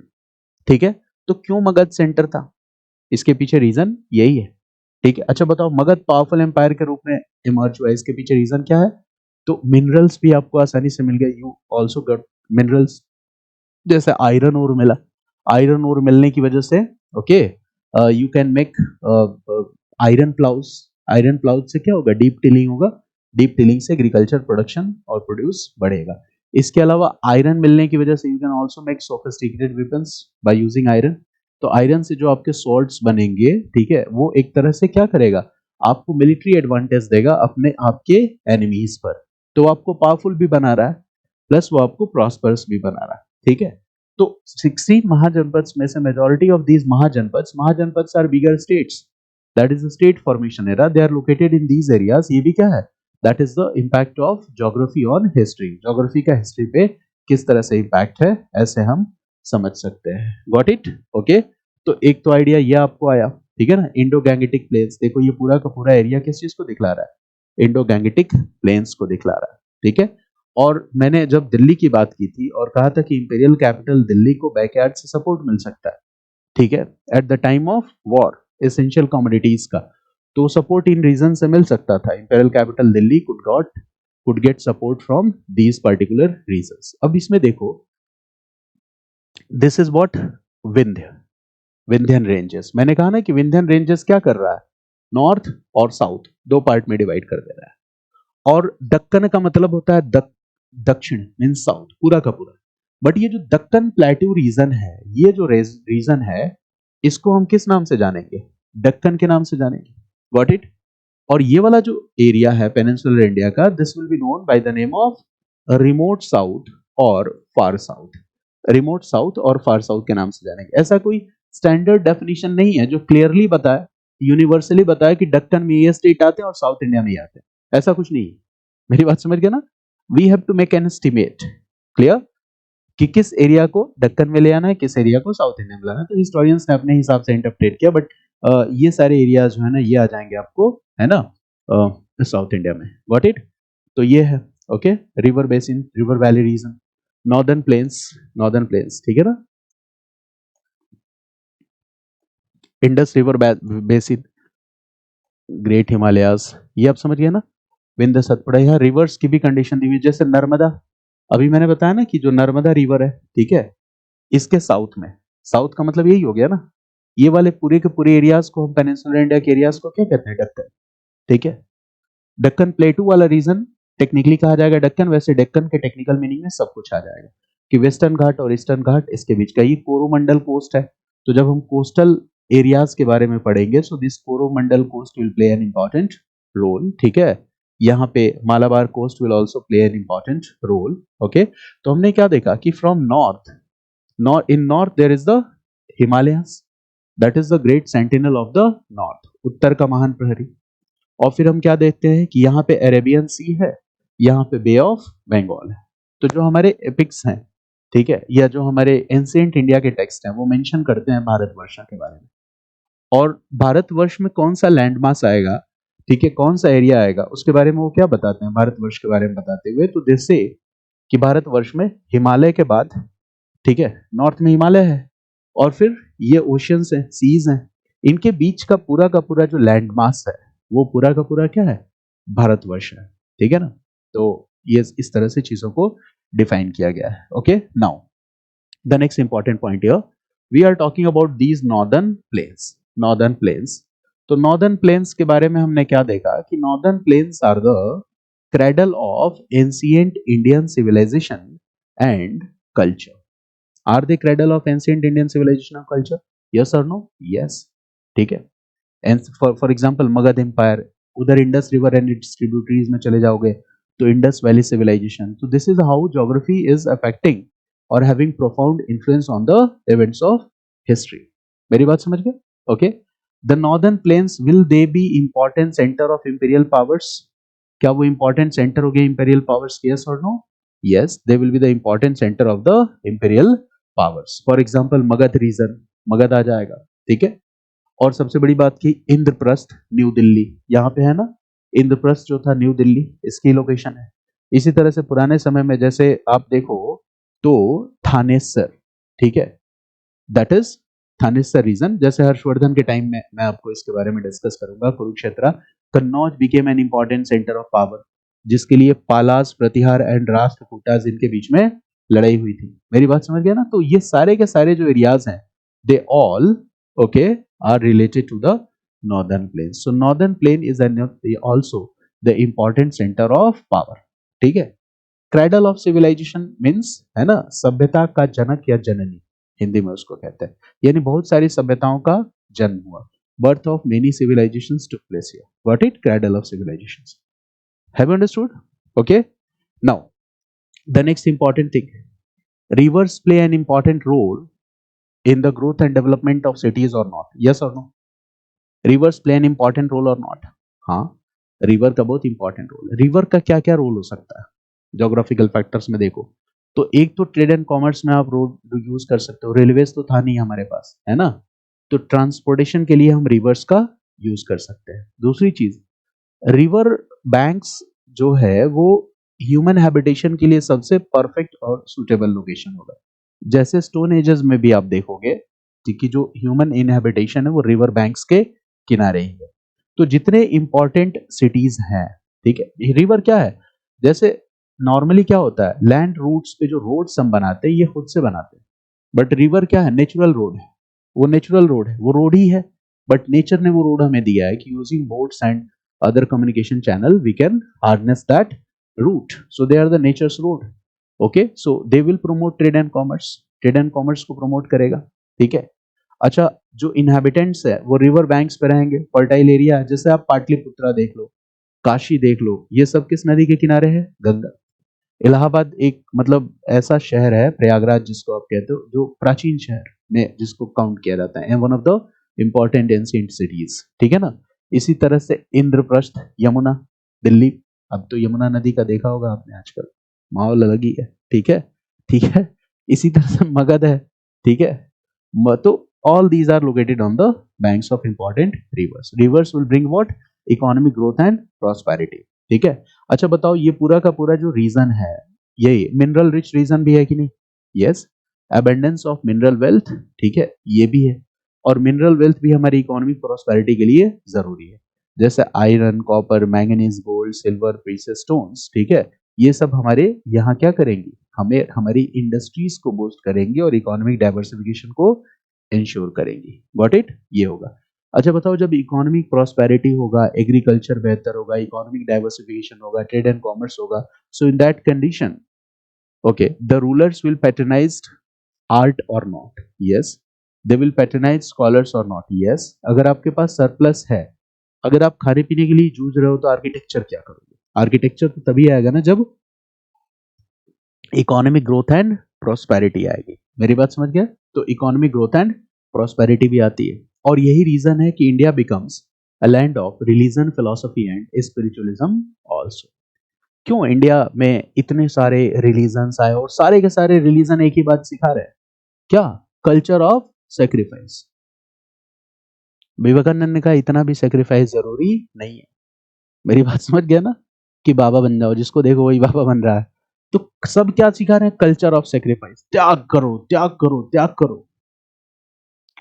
ठीक है। तो क्यों मगध सेंटर था? इसके पीछे रीजन यही है, ठीक है। अच्छा बताओ, मगध पावरफुल एम्पायर के रूप में इमर्ज हुआ, इसके पीछे रीजन क्या है? तो मिनरल्स भी आपको आसानी से मिल गए, यू ऑल्सो गॉट मिनरल्स, जैसे आयरन ओर मिला, आयरन ओर मिलने की वजह से okay you can make iron ploughs, iron ploughs से क्या होगा? डीप टिलिंग होगा, डीप टिलिंग से एग्रीकल्चर प्रोडक्शन और प्रोड्यूस बढ़ेगा। इसके अलावा आयरन मिलने की वजह से you can also make sophisticated weapons by using iron. तो आयरन से जो आपके स्वॉर्ड्स बनेंगे, ठीक है, वो एक तरह से क्या करेगा? आपको मिलिट्री एडवांटेज देगा अपने आपके एनिमीज पर। तो वो आपको पावरफुल भी बना रहा है, प्लस वो आपको प्रॉस्पर्स भी बना रहा है, ठीक है। तो 16 महाजनपद्स में से majority of these Mahajanapadas are bigger states, that is the state formation era, they are located in these areas. ये भी क्या है? That is the impact of geography on history, geography का हिस्ट्री पे किस तरह से इम्पैक्ट है, ऐसे हम समझ सकते हैं। Got it? ओके। तो एक तो आइडिया ये आपको आया, ठीक है ना। इंडो गैंगेटिक प्लेन्स, देखो ये पूरा का पूरा एरिया किस चीज को दिखला रहा है? इंडो गैंगेटिक प्लेन्स को दिखला रहा है, ठीक है। और मैंने जब दिल्ली की बात की थी और कहा था कि इंपीरियल कैपिटल दिल्ली को बैकयार्ड से सपोर्ट मिल सकता है, ठीक है, at the time of war essential commodities का, तो सपोर्ट इन रीजन से मिल सकता था। Imperial capital Delhi could get support from these particular reasons. अब इसमें देखो, this is what Vindhyan ranges. मैंने कहा ना कि विंध्यन रेंजेस क्या कर रहा है? नॉर्थ और साउथ दो पार्ट में डिवाइड कर दे रहा है। और दक्कन का मतलब होता है दक्षिण मींस साउथ, पूरा का पूरा। बट ये जो दक्कन प्लेट्यू रीजन है, ये जो रीजन है, इसको हम किस नाम से जानेंगे? दक्कन के नाम से जानेंगे। Got it? और ये वाला जो एरिया है पेनिनसुलर इंडिया का, this will be known by the name of remote south और फार साउथ। रिमोट साउथ और फार साउथ के नाम से जानेंगे। ऐसा कोई स्टैंडर्ड डेफिनेशन नहीं है जो क्लियरली बताए, यूनिवर्सली बताए कि दक्कन में ये स्टेट आते हैं और साउथ इंडिया में ये आते हैं। ऐसा कुछ नहीं है। मेरी बात समझ गए ना? We have to make an estimate, clear, कि किस एरिया को दक्कन में ले आना है, किस एरिया को साउथ इंडिया में लाना है। तो हिस्टोरियंस ने अपने हिसाब से इंटरप्रेट किया, बट ये सारे एरियाज जो है ना, ये आ जाएंगे आपको, है ना, साउथ इंडिया में। Got it? तो ये है okay, river basin, river valley region, northern plains, ठीक है ना, Indus river basin, great Himalayas, ये आप समझ गए ना। विंध्य सतपुड़ा, यहाँ रिवर्स की भी कंडीशन दी हुई, जैसे नर्मदा। अभी मैंने बताया ना कि जो नर्मदा रिवर है, ठीक है, इसके साउथ में, साउथ का मतलब यही हो गया ना, ये वाले पूरे के पूरे एरियाज को हम पेनिनसुलर इंडिया के एरियाज को क्या कहते हैं? दक्कन, ठीक है। दक्कन प्लेटू वाला रीजन टेक्निकली कहा जाएगा दक्कन, वैसे दक्कन के टेक्निकल मीनिंग में सब कुछ आ जाएगा कि वेस्टर्न घाट और ईस्टर्न घाट, इसके बीच का ये कोरोमंडल कोस्ट है। तो जब हम कोस्टल एरियाज के बारे में पढ़ेंगे, so this Coromandel coast will play an important role, ठीक है। यहाँ पे Malabar coast will also play an important role, okay. तो हमने क्या देखा कि from north there is the Himalayas, that is the great sentinel of the north, उत्तर का महान प्रहरी। और फिर हम क्या देखते हैं कि यहाँ पे अरेबियन सी है, यहाँ पे बे ऑफ बंगाल है। तो जो हमारे एपिक्स हैं, ठीक है, या जो हमारे एंशिएंट इंडिया के टेक्स्ट हैं, वो मेंशन करते हैं भारतवर्ष के बारे में। और भारतवर्ष में कौन सा लैंड मास आएगा, ठीक है, कौन सा एरिया आएगा, उसके बारे में वो क्या बताते हैं भारतवर्ष के बारे में बताते हुए? तो जैसे कि भारतवर्ष में हिमालय के बाद, ठीक है, नॉर्थ में हिमालय है, और फिर ये ओशियंस हैं, सीज हैं, इनके बीच का पूरा जो लैंड मास है, वो पूरा का पूरा क्या है? भारतवर्ष है, ठीक है ना। तो ये इस तरह से चीजों को डिफाइन किया गया है। Okay, now the next important point here, we are talking about these northern plains. तो नॉर्दर्न प्लेन्स के बारे में हमने क्या देखा कि northern plains are the cradle of ancient Indian civilization and culture. Are they cradle of ancient Indian civilization and culture? Yes or no? Yes. ठीक है. And for example, Magad Empire, उधर Indus river and its tributaries में चले जाओगे तो Indus valley civilization. तो this is how geography is affecting और having profound influence on the events of history. मेरी बात समझ गए? Okay. The northern plains will they be important centre of imperial powers? क्या वो इंपॉर्टेंट सेंटर हो गए imperial powers? Yes or no? Yes, they will be the important centre of the imperial powers. For example Magadh region, Magadh आ जाएगा. ठीक है. और सबसे बड़ी बात की इंद्रप्रस्थ न्यू दिल्ली, यहाँ पे है ना इंद्रप्रस्थ जो था न्यू दिल्ली, इसकी लोकेशन है. इसी तरह से पुराने समय में जैसे आप देखो तो थानेसर, ठीक है, दैट इज थानेसर रीजन. जैसे हर्षवर्धन के टाइम में मैं आपको इसके बारे में डिस्कस करूंगा. Kurukshetra, Kannauj became an important centre of power, जिसके लिए पालास, प्रतिहार एंड राष्ट्रकूटास इनके बीच में लड़ाई हुई थी. मेरी बात समझ गया ना? तो ये सारे के सारे जो एरियाज हैं they all okay are related to the northern plain. So northern plain is also the important center of power. ठीक है. cradle of civilization means है ना सभ्यता का जनक या जननी, हिंदी में उसको कहते हैं. यानी बहुत सारी सभ्यताओं का जन्म हुआ. birth of many civilizations took place here. What it? cradle of civilizations. Have you understood? Okay. Now the next important thing, rivers play an important role in the growth and development of cities or not? Yes or no? Rivers play an important role or not? हाँ, river का बहुत important role है. River का क्या क्या role हो सकता है जोग्राफिकल फैक्टर्स में देखो तो एक तो ट्रेड एंड कॉमर्स में आप रोड यूज कर सकते हो. रेलवेज तो था नहीं हमारे पास, है ना, तो ट्रांसपोर्टेशन के लिए हम रिवर्स का यूज कर सकते हैं. दूसरी चीज, रिवर बैंक्स जो है वो ह्यूमन हैबिटेशन के लिए सबसे परफेक्ट और सुटेबल लोकेशन होगा. जैसे स्टोन एजेस में भी आप देखोगे कि जो ह्यूमन इनहैबिटेशन है वो रिवर बैंक्स के किनारे ही है. तो जितने इंपॉर्टेंट सिटीज हैं, ठीक है, रिवर क्या है, जैसे नॉर्मली क्या होता है लैंड रूट्स पे जो रोड्स हम बनाते हैं ये खुद से बनाते हैं, बट रिवर क्या है नेचुरल रोड है. वो नेचुरल रोड है, वो रोड ही है, बट नेचर ने वो रोड हमें दिया है कि using boats and other communication channel we can harness that route. So they are the nature's road. Okay. So they will promote trade and commerce, trade and commerce को promote करेगा. ठीक है. अच्छा, जो इनहैबिटेंट्स है वो रिवर बैंक्स पे रहेंगे, फर्टाइल एरिया, जैसे आप पाटलिपुत्रा देख लो, काशी देख लो, ये सब किस नदी के किनारे है? गंगा. इलाहाबाद एक मतलब ऐसा शहर है, प्रयागराज जिसको आप कहते हो, जो प्राचीन शहर में जिसको काउंट किया जाता है, one of the important ancient cities. ठीक है ना. इसी तरह से इंद्रप्रस्थ, यमुना, दिल्ली. अब तो यमुना नदी का देखा होगा आपने, आजकल माहौल अलग ही है. ठीक है. ठीक है. इसी तरह से मगध है. ठीक है. तो all these are located on the banks of important rivers. Rivers will bring what? Economic growth and prosperity. ठीक है. अच्छा बताओ, ये पूरा का पूरा जो रीजन है ये मिनरल रिच रीजन भी है कि नहीं? Yes. Abundance of mineral wealth, ठीक है, ये भी है. और मिनरल वेल्थ भी हमारी इकोनॉमिक प्रोस्पेरिटी के लिए जरूरी है. जैसे iron, copper, manganese, gold, silver, precious stones, ठीक है, ये सब हमारे यहाँ क्या करेंगे, हमें हमारी इंडस्ट्रीज को बूस्ट करेंगे और इकोनॉमिक डाइवर्सिफिकेशन को इंश्योर करेंगी. Got it? ये होगा. अच्छा बताओ, जब इकोनॉमिक प्रॉस्पेरिटी होगा, एग्रीकल्चर बेहतर होगा, इकोनॉमिक डाइवर्सिफिकेशन होगा, ट्रेड एंड कॉमर्स होगा, so in that condition okay the rulers will patronize art or not? Yes. They will patronize scholars or not? Yes. अगर आपके पास सरप्लस है, अगर आप खाने पीने के लिए जूझ रहे हो तो आर्किटेक्चर क्या करोगे? आर्किटेक्चर तो तभी आएगा ना जब इकोनॉमिक ग्रोथ एंड प्रॉस्पेरिटी आएगी. मेरी बात समझ गया? तो इकोनॉमिक ग्रोथ एंड प्रॉस्पेरिटी भी आती है. और यही रीजन है कि India becomes a land of religion, philosophy and spiritualism also. क्यों इंडिया में इतने सारे रिलीजन्स आए और सारे के सारे रिलीजन एक ही बात सिखा रहे हैं? क्या? Culture of sacrifice. विवेकानंद ने कहा इतना भी सेक्रीफाइस जरूरी नहीं है. मेरी बात समझ गया ना, कि बाबा बन जाओ, जिसको देखो वही बाबा बन रहा है. तो सब क्या सिखा रहे हैं? Culture of sacrifice. त्याग करो, त्याग करो, त्याग करो.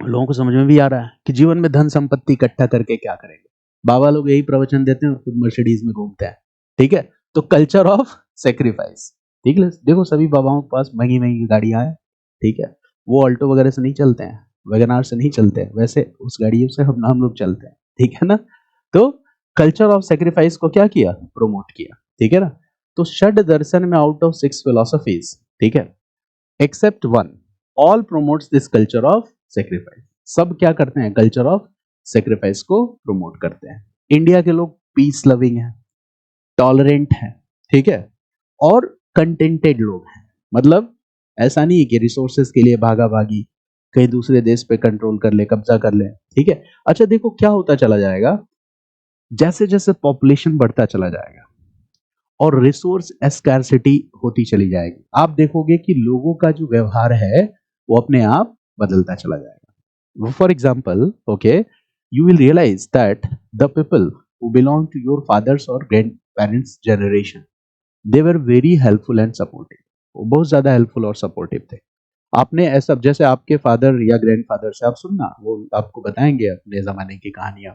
लोगों को समझ में भी आ रहा है कि जीवन में धन संपत्ति इकट्ठा करके क्या करेंगे. बाबा लोग यही प्रवचन देते हैं, खुद मर्सिडीज में घूमते हैं. ठीक है. तो कल्चर ऑफ सेक्रीफाइस. ठीक है. देखो सभी बाबाओं के पास महंगी महंगी गाड़ियां हैं. ठीक है. वो ऑल्टो वगैरह से नहीं चलते हैं, वैगनार से नहीं चलते हैं, वैसे उस गाड़ियों से हम लोग चलते हैं. ठीक है ना। तो कल्चर ऑफ सेक्रीफाइस को क्या किया, प्रोमोट किया, ठीक है ना। तो षड दर्शन में आउट ऑफ 6 फिलोसफीज, ठीक है, except one, all promotes this culture of sacrifice. सब क्या करते हैं, कल्चर ऑफ सेक्रीफाइस को प्रमोट करते हैं। इंडिया के लोग पीस लविंग हैं, टॉलरेंट हैं, ठीक है, और कंटेंटेड लोग हैं। मतलब ऐसा नहीं है कि रिसोर्सेज के लिए भागा भागी, कहीं दूसरे देश पे कंट्रोल कर ले, कब्जा कर ले, ठीक है। अच्छा देखो क्या होता चला जाएगा, जैसे जैसे पॉपुलेशन बढ़ता चला जाएगा और रिसोर्स स्कैर्सिटी होती चली जाएगी, आप देखोगे कि लोगों का जो व्यवहार है वो अपने आप बदलता चला जाएगा। For example, okay, you will realize that the people who belong to your fathers or grandparents generation, they were very helpful and supportive. वो बहुत ज्यादा हेल्पफुल और सपोर्टिव थे। आपने ऐसा, जैसे आपके फादर या ग्रैंडफादर से आप सुनना, वो आपको बताएंगे अपने जमाने की कहानियां,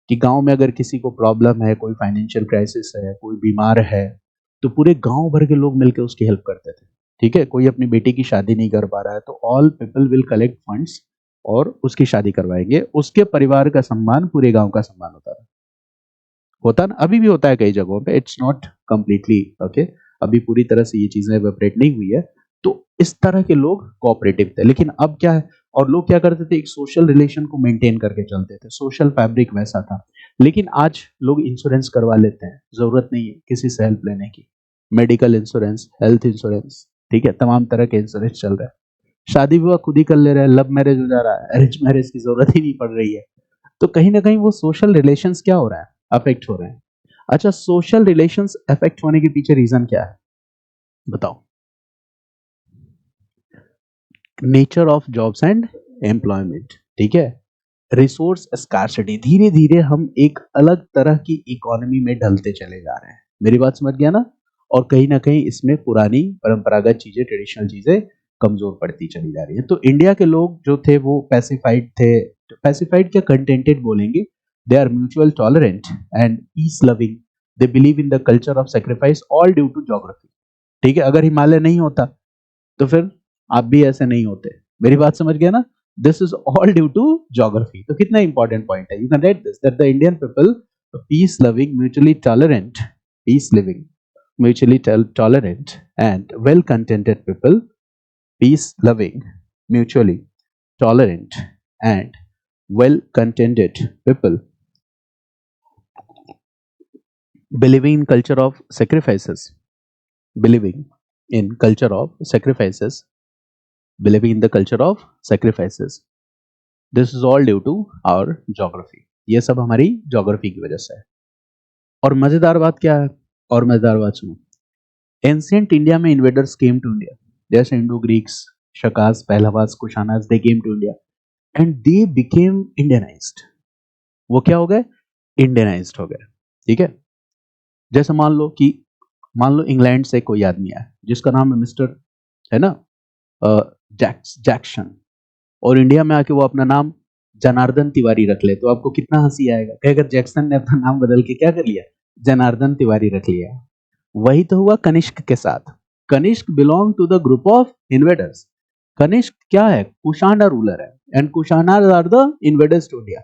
कि गांव में अगर किसी को प्रॉब्लम है, कोई फाइनेंशियल क्राइसिस है, कोई बीमार है, तो पूरे गांव भर के लोग मिलकर उसकी हेल्प करते थे, ठीक है। कोई अपनी बेटी की शादी नहीं कर पा रहा है तो all people will collect funds और उसकी शादी करवाएंगे। उसके परिवार का सम्मान पूरे गांव का सम्मान होता था। होता ना, अभी भी होता है कई जगहों पे, इट्स नॉट कंप्लीटली ओके, अभी पूरी तरह से ये चीजें वेपरेट नहीं हुई है। तो इस तरह के लोग कोऑपरेटिव थे, लेकिन अब क्या है, और लोग क्या करते थे, एक सोशल रिलेशन को मेंटेन करके चलते थे, सोशल फैब्रिक वैसा था। लेकिन आज लोग इंश्योरेंस करवा लेते हैं, जरूरत नहीं है किसी से हेल्प लेने की, मेडिकल इंश्योरेंस, हेल्थ इंश्योरेंस, ठीक है, तमाम तरह के इंश्योरेंस चल रहा है। शादी विवाह खुद ही कर ले रहे हैं, लव मैरिज हो जा रहा है, अरेंज मैरिज की जरूरत ही नहीं पड़ रही है। तो कहीं ना कहीं वो सोशल रिलेशंस क्या हो रहा है, अफेक्ट हो रहे हैं। अच्छा, सोशल रिलेशंस अफेक्ट होने के पीछे रीजन क्या है, बताओ। Nature of jobs and employment, ठीक है, रिसोर्स स्कार्सिटी, धीरे धीरे हम एक अलग तरह की इकोनॉमी में ढलते चले जा रहे हैं। मेरी बात समझ गया ना। और कहीं ना कहीं इसमें पुरानी परंपरागत चीजें, ट्रेडिशनल चीजें कमजोर पड़ती चली जा रही है। तो इंडिया के लोग जो थे वो पैसिफाइड थे, पैसिफाइड क्या, कंटेंटेड बोलेंगे। They are mutual tolerant and peace loving, they believe in the culture of sacrifice, all due to geography, ठीक है। अगर हिमालय नहीं होता तो फिर आप भी ऐसे नहीं होते। मेरी बात समझ गया ना। This is all due to geography. तो कितना इंपॉर्टेंट पॉइंट है, you can write this, that the Indian people peace loving, mutually tolerant, peace living, mutually tolerant and well contented people, peace loving, mutually tolerant and well contented people, believing in culture of sacrifices, believing in culture of sacrifices, believing in the culture of sacrifices, this is all due to our geography। ये सब हमारी geography की वजह से है। और मजेदार बात क्या है, और मजेदार बात सुनो, एंशिएंट इंडिया में इन्वेडर्स केम टू इंडिया, जैसे Indo Greeks, Shakas, Pahlavas, Kushanas, they came to India and they became Indianized. वो क्या हो गए, इंडियनाइज्ड हो गए, ठीक है। जैसे मान लो इंग्लैंड से कोई आदमी आया जिसका नाम है मिस्टर, है ना, जैक्सन, और इंडिया में आके वो अपना नाम जनार्दन तिवारी रख ले, तो आपको कितना हंसी आएगा कि अगर जैक्सन ने अपना नाम बदल के क्या कर लिया, जनार्दन तिवारी रख लिया। वही तो हुआ कनिष्क के साथ। Kanishka belong to the group of invaders. Kanishka क्या है, कुशाना रूलर है, and Kushana are the invaders to India.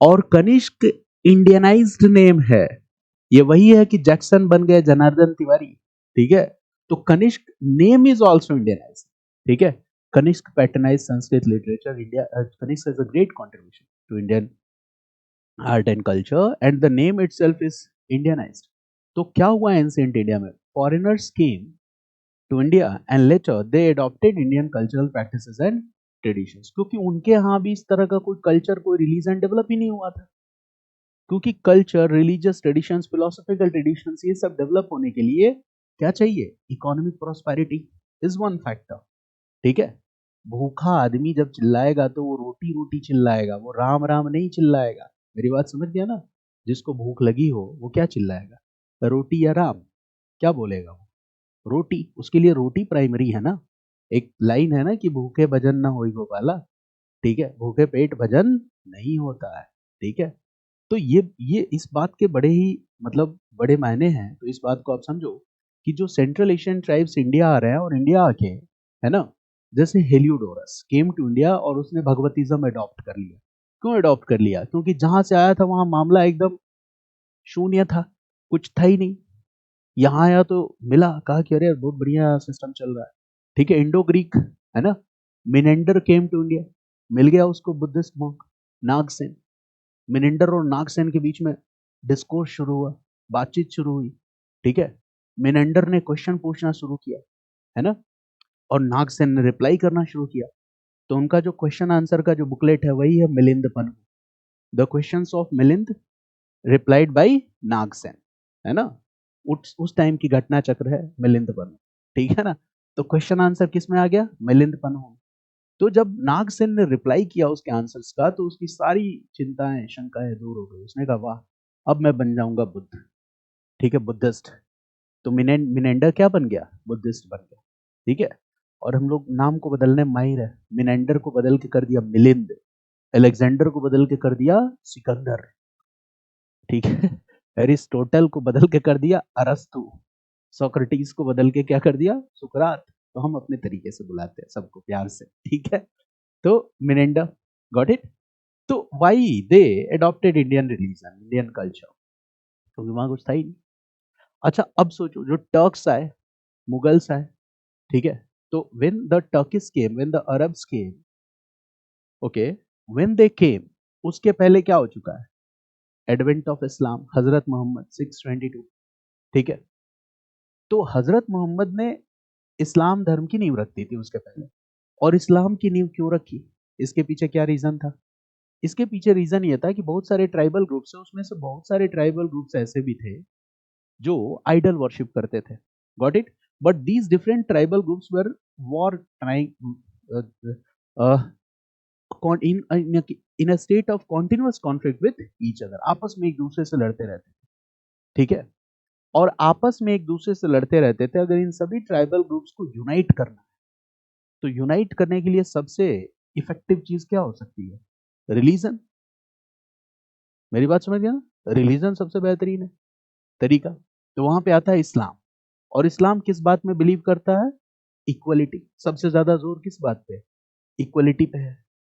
और कनिष्क इंडियनाइज्ड नेम है, ये वही है कि जैक्सन बन गए जनार्दन तिवारी, ठीक है। तो Kanishka name is also Indianised, ठीक है। Kanishka patronise Sanskrit literature, India, Kanishka has a great contribution to Indian art and culture and the name itself is Indianised. तो क्या हुआ एंशिएंट इंडिया में, foreigners came to India and later they adopted Indian cultural practices and traditions, क्योंकि उनके यहाँ भी इस तरह का कोई कल्चर, कोई रिलीजन डेवलप ही नहीं हुआ था। क्योंकि culture, religious traditions, philosophical traditions, ये सब डेवलप होने के लिए क्या चाहिए, economic prosperity is one factor, ठीक है। भूखा आदमी जब चिल्लाएगा तो वो रोटी रोटी चिल्लाएगा, वो राम राम नहीं चिल्लाएगा। मेरी बात समझ गया ना। जिसको भूख लगी हो वो क्या चिल्लाएगा, रोटी या राम, क्या बोलेगा वो, रोटी। उसके लिए रोटी प्राइमरी है ना। एक लाइन है ना कि भूखे भजन ना होई गोपाला, ठीक है, भूखे पेट भजन नहीं होता है, ठीक है। तो ये इस बात के बड़े ही मतलब बड़े मायने हैं। तो इस बात को आप समझो कि जो सेंट्रल एशियन ट्राइब्स इंडिया आ रहे हैं, और इंडिया आके, है ना, जैसे हेलियोडोरस केम टू इंडिया और उसने भगवतिज्म अडॉप्ट कर लिया, क्यों अडॉप्ट कर लिया? क्योंकि जहां से आया था वहां मामला एकदम शून्य था, कुछ था ही नहीं। यहाँ आया तो मिला, कहा कि अरे बहुत बढ़िया सिस्टम चल रहा है। ठीक है, इंडो ग्रीक है ना, मिनेंडर केम टू इंडिया, मिल गया उसको बुद्धिस्ट मॉन्क नागसेन। मिनेंडर और नागसेन के बीच में डिस्कोर्स शुरू हुआ, बातचीत शुरू हुई। ठीक है, मिनेंडर ने क्वेश्चन पूछना शुरू किया, है ना, और नागसेन ने रिप्लाई करना शुरू किया। तो उनका जो क्वेश्चन आंसर का जो बुकलेट है वही है Milinda Panha, the questions of Milinda replied by Nagasena, है ना। उस टाइम की घटना चक्र है मिलिंद पन्नू, ठीक है ना। तो क्वेश्चन आंसर किस में आ गया? मिलिंद पन्नू। तो जब नागसेन ने रिप्लाई किया उसके आंसर्स का, तो उसकी सारी चिंताएं शंकाएं दूर हो गई। उसने कहा वाह, अब मैं बन जाऊंगा बुद्ध, ठीक है, बुद्धिस्ट। तो मिनेंडर क्या बन गया? बुद्धिस्ट बन गया, ठीक है। और हम लोग नाम को बदलने में माहिर है। मिनेंडर को बदल के कर दिया मिलिंद, अलेक्जेंडर को बदल के कर दिया सिकंदर, ठीक है। एरिस्टोटल को बदल के कर दिया अरस्तु, सोक्रेटिस को बदल के क्या कर दिया? सुकरात। तो हम अपने तरीके से बुलाते हैं सबको प्यार से, ठीक है। तो मिनेंडर, गॉट इट। तो why they adopted Indian religion, Indian culture, क्योंकि वहां कुछ था ही नहीं। अच्छा अब सोचो, जो टर्क्स आए, मुगल्स आए, ठीक है। तो when the Turkish came, when the Arabs came, okay, when they came, उसके पहले क्या हो चुका है? एडवेंट ऑफ इस्लाम, हजरत मोहम्मद 622, ठीक है। तो हजरत मोहम्मद ने इस्लाम धर्म की नींव रख दी थी उसके पहले। और इस्लाम की नींव क्यों रखी? इसके पीछे क्या रीजन था? इसके पीछे रीजन ये था कि बहुत सारे ट्राइबल ग्रुप्स हैं, उसमें से बहुत सारे ट्राइबल ग्रुप्स ऐसे भी थे जो आइडल वर्शिप करते थे, got it. But these different tribal groups were war trying in a state of continuous conflict with each other, आपस में एक दूसरे से लड़ते रहते थे, ठीक है। और आपस में एक दूसरे से लड़ते रहते थे। अगर इन सभी ट्राइबल ग्रुप्स को यूनाइट करना, तो यूनाइट करने के लिए सबसे इफेक्टिव चीज क्या हो सकती है? रिलीजन। मेरी बात समझ गया ना? रिलीजन सबसे बेहतरीन है तरीका। तो वहां पे आता है इस्लाम। और इस्लाम किस बात में बिलीव करता है? इक्वलिटी। सबसे ज्यादा जोर किस बात पे? इक्वलिटी पे है।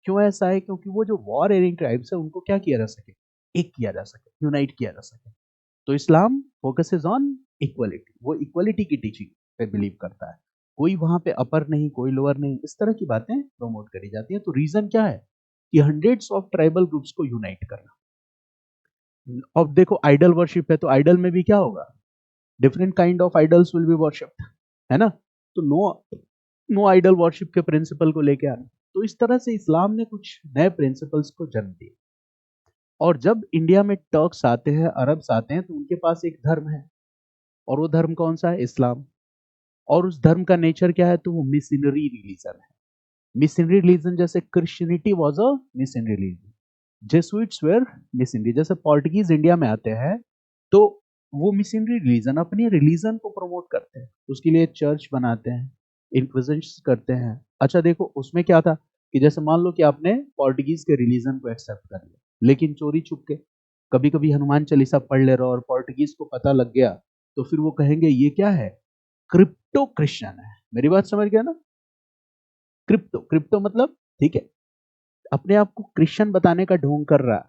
क्यों ऐसा है? क्योंकि वो जो वॉर एरिंग ट्राइब्स है उनको क्या किया जा सके? एक किया जा सके, यूनाइट किया जा सके। तो इस्लाम फोकसेस ऑन इक्वलिटी, वो इक्वलिटी की टीचिंग पे बिलीव करता है। कोई वहां पे अपर नहीं, कोई लोअर नहीं, इस तरह की बातें प्रमोट करी जाती है। तो रीजन क्या है? कि हंड्रेड्स ऑफ ट्राइबल ग्रुप्स को यूनाइट करना। अब देखो आइडल वर्शिप है, तो आइडल में भी क्या होगा? Different kind of idols will be worshipped, है ना। तो नो नो आइडल वर्शिप के प्रिंसिपल को लेके आना। तो इस तरह से इस्लाम ने कुछ नए प्रिंसिपल्स को जन्म दिया। और जब इंडिया में टर्क्स आते हैं, अरब्स आते हैं, तो उनके पास एक धर्म है, और वो धर्म कौन सा है? इस्लाम। और उस धर्म का नेचर क्या है? तो वो मिशनरी रिलीजन है। मिशनरी रिलीजन, जैसे Christianity was a missionary religion, Jesuits were missionary. जैसे पोर्टुगीज इंडिया में आते हैं, तो वो मिशनरी रिलीजन, अपनी रिलीजन को प्रमोट करते हैं, उसके लिए चर्च बनाते हैं, इंक्विजिशंस करते हैं। अच्छा देखो उसमें क्या था, कि जैसे मान लो कि आपने पोर्टुगीज के रिलीजन को एक्सेप्ट कर लिया, लेकिन चोरी छुप के कभी कभी हनुमान चालीसा पढ़ ले रहे हो और पोर्टुगीज को पता लग गया, तो फिर वो कहेंगे ये क्या है? क्रिप्टो क्रिश्चियन है। मेरी बात समझ गया ना? क्रिप्टो, क्रिप्टो मतलब, ठीक है, अपने आप को क्रिश्चियन बताने का ढोंग कर रहा है,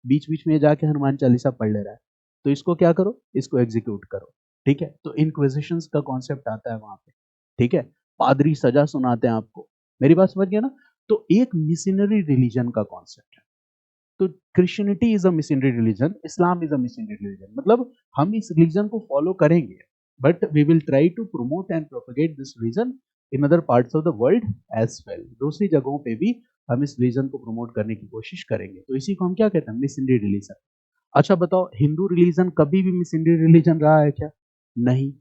बीच बीच में जाके हनुमान चालीसा पढ़ ले रहा है। तो इसको क्या करो? इसको एग्जीक्यूट करो, ठीक है। तो इंक्विजिशंस का कॉन्सेप्ट आता है वहां पे, ठीक है। पादरी सजा सुनाते हैं आपको। मेरी बात समझ गया ना? तो एक मिशनरी रिलीजन का कॉन्सेप्ट है। तो Christianity is a missionary religion, Islam is a missionary religion. मतलब हम इस रिलीजन को फॉलो करेंगे, but we will try to promote and propagate this religion in other parts of the world as well. दूसरी जगहों पे भी हम इस रिलीजन को प्रमोट करने की कोशिश करेंगे। तो इसी को हम क्या कहते हैं? Missionary religion. अच्छा बताओ, हिंदू रिलीजन कभी भी मिशनरी रिलीजन रहा है क्या? नहीं।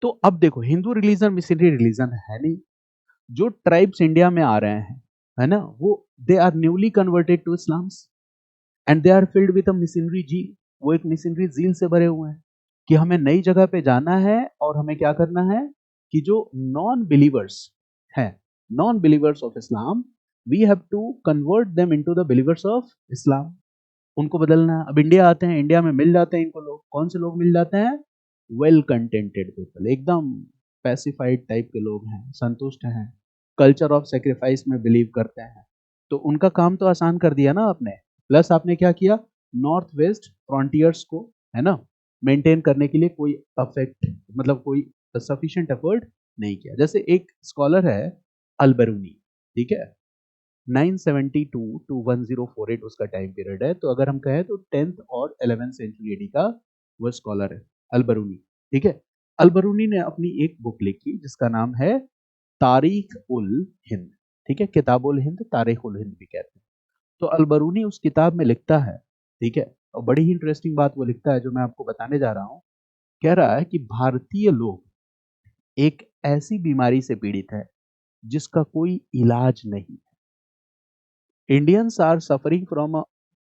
तो अब देखो, हिंदू रिलीजन मिशनरी रिलीजन है नहीं। जो ट्राइब्स इंडिया में आ रहे हैं, है ना, वो they are newly converted to Islams and they are filled with a missionary zeal. वो एक मिशनरी जील से भरे हुए हैं कि हमें नई जगह पे जाना है, और हमें क्या करना है कि जो नॉन बिलीवर्स हैं, non believers of Islam, we have to convert them into the believers of Islam. उनको बदलना है। अब इंडिया आते हैं, इंडिया में मिल जाते हैं इनको लोग। कौन से लोग मिल जाते हैं? वेल कंटेंटेड पीपल, एकदम पैसिफाइड टाइप के लोग हैं, संतुष्ट हैं, कल्चर ऑफ सेक्रीफाइस में बिलीव करते हैं, तो उनका काम तो आसान कर दिया ना आपने, प्लस आपने क्या किया, नॉर्थ वेस्ट फ्रंटियर्स को, है ना, मेंटेन करने के लिए कोई अफेक्ट, मतलब कोई सफिशिएंट एफर्ट नहीं किया। जैसे एक स्कॉलर है अल्बरूनी, ठीक है, 972 टू 1048 उसका टाइम पीरियड है, तो अगर हम कहें तो 10th और 11th सेंचुरी एडी का वो स्कॉलर है अल्बरूनी, ठीक है। अल्बरूनी ने अपनी एक बुक लिखी जिसका नाम है तारीख उल हिंद, ठीक है, किताब उल हिंद, तारीख उल हिंद भी कहते हैं। तो अलबरूनी उस किताब में लिखता है, ठीक है, और बड़ी ही इंटरेस्टिंग बात वो लिखता है जो मैं आपको बताने जा रहा हूँ। कह रहा है कि भारतीय लोग एक ऐसी बीमारी से पीड़ित है जिसका कोई इलाज नहीं। Indians are suffering from a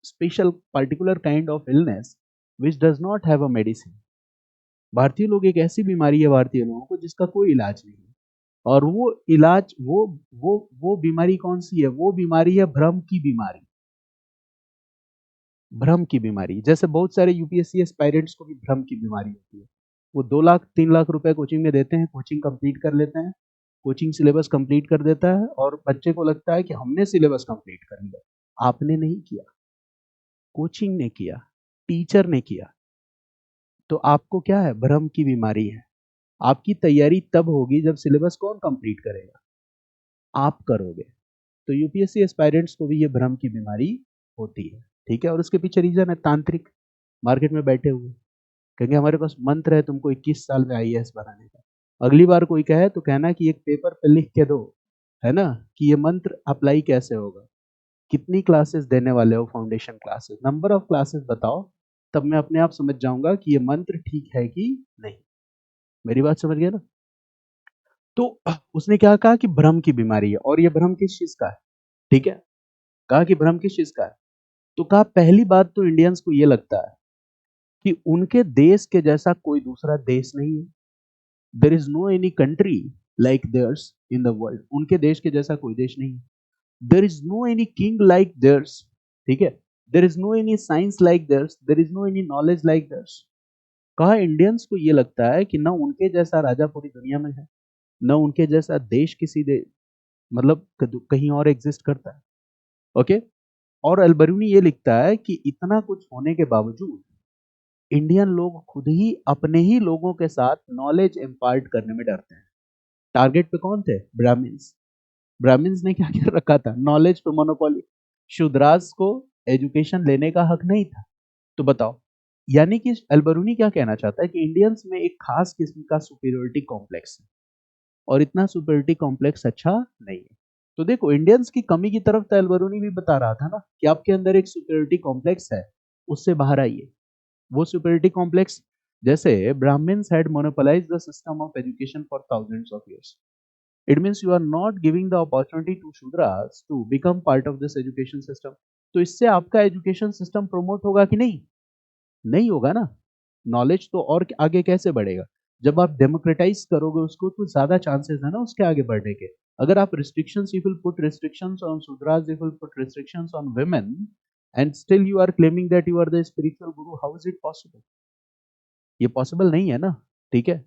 special particular kind of illness which does not have a medicine. भारतीय लोग एक ऐसी बीमारी है भारतीय लोगों को जिसका कोई इलाज नहीं है। और वो इलाज वो बीमारी कौन सी है, वो बीमारी है भ्रम की बीमारी। भ्रम की बीमारी, जैसे बहुत सारे यूपीएससी एस्पायरेंट्स को भी भ्रम की बीमारी होती है। वो 2 लाख 3 लाख रुपए कोचिंग में देते हैं, कोचिंग कंप्लीट कर लेते हैं, कोचिंग सिलेबस कंप्लीट कर देता है और बच्चे को लगता है कि हमने सिलेबस कंप्लीट कर लिया। आपने नहीं किया, कोचिंग ने किया, टीचर ने किया। तो आपको क्या है, भ्रम की बीमारी है। आपकी तैयारी तब होगी जब सिलेबस कौन कंप्लीट करेगा, आप करोगे। तो यूपीएससी एस्पायरेंट्स को भी ये भ्रम की बीमारी होती है, ठीक है। और उसके पीछे रीजन है तांत्रिक, मार्केट में बैठे हुए, कहेंगे हमारे पास मंत्र है तुमको 21 साल में आईएएस बनाने का। अगली बार कोई कहे तो कहना कि एक पेपर पे लिख के दो, है ना, कि ये मंत्र अप्लाई कैसे होगा, कितनी क्लासेस देने वाले हो, foundation classes, number of classes बताओ, तब मैं अपने आप समझ जाऊंगा कि ये मंत्र ठीक है कि नहीं। मेरी बात समझ गया ना। तो उसने क्या कहा कि भ्रम की बीमारी है, और ये भ्रम किस चीज का है, ठीक है, कहा कि भ्रम किस चीज का है। तो कहा पहली बात तो इंडियंस को ये लगता है कि उनके देश के जैसा कोई दूसरा देश नहीं है। There is no any country like theirs in the world, उनके देश के जैसा कोई देश नहीं। There is no any king like theirs, ठीक है, there is no any science like theirs, there is no any knowledge like theirs. कहा इंडियंस को ये लगता है कि ना उनके जैसा राजा पूरी दुनिया में है, ना उनके जैसा देश किसी मतलब कहीं और एग्जिस्ट करता है, ओके। और अल्बरूनी ये लिखता है कि इतना कुछ होने के बावजूद इंडियन लोग खुद ही अपने ही लोगों के साथ नॉलेज इम्पार्ट करने में डरते हैं। टारगेट पे कौन थे, ब्राह्मण्स। ब्राह्मण्स ने क्या क्या रखा था, नॉलेज पे मोनोपोली। शूद्रास को एजुकेशन लेने का हक नहीं था। तो बताओ, यानी कि अल्बरूनी क्या कहना चाहता है कि इंडियंस में एक खास किस्म का सुपीरियोरिटी कॉम्प्लेक्स है, और इतना सुपीरियोरिटी कॉम्प्लेक्स अच्छा नहीं है। तो देखो इंडियंस की कमी की तरफ तो अल्बरूनी भी बता रहा था ना कि आपके अंदर एक सुपीरियोरिटी कॉम्प्लेक्स है, उससे बाहर आइए। वो सुपीरियोरिटी कॉम्प्लेक्स, जैसे Brahmins had monopolised the system of education for thousands of years, it means you are not giving the opportunity to shudras to become part of this education system। तो इससे आपका education system promote होगा कि नहीं, नहीं होगा ना। नॉलेज तो और आगे कैसे बढ़ेगा, जब आप डेमोक्रेटाइज करोगे उसको तो ज्यादा चांसेस है ना उसके आगे बढ़ने के। अगर आप restrictions, if will put restrictions on Shudras, if will put restrictions on women, and still you are claiming that you are the spiritual guru, how is it possible? ये पॉसिबल नहीं है ना, ठीक है।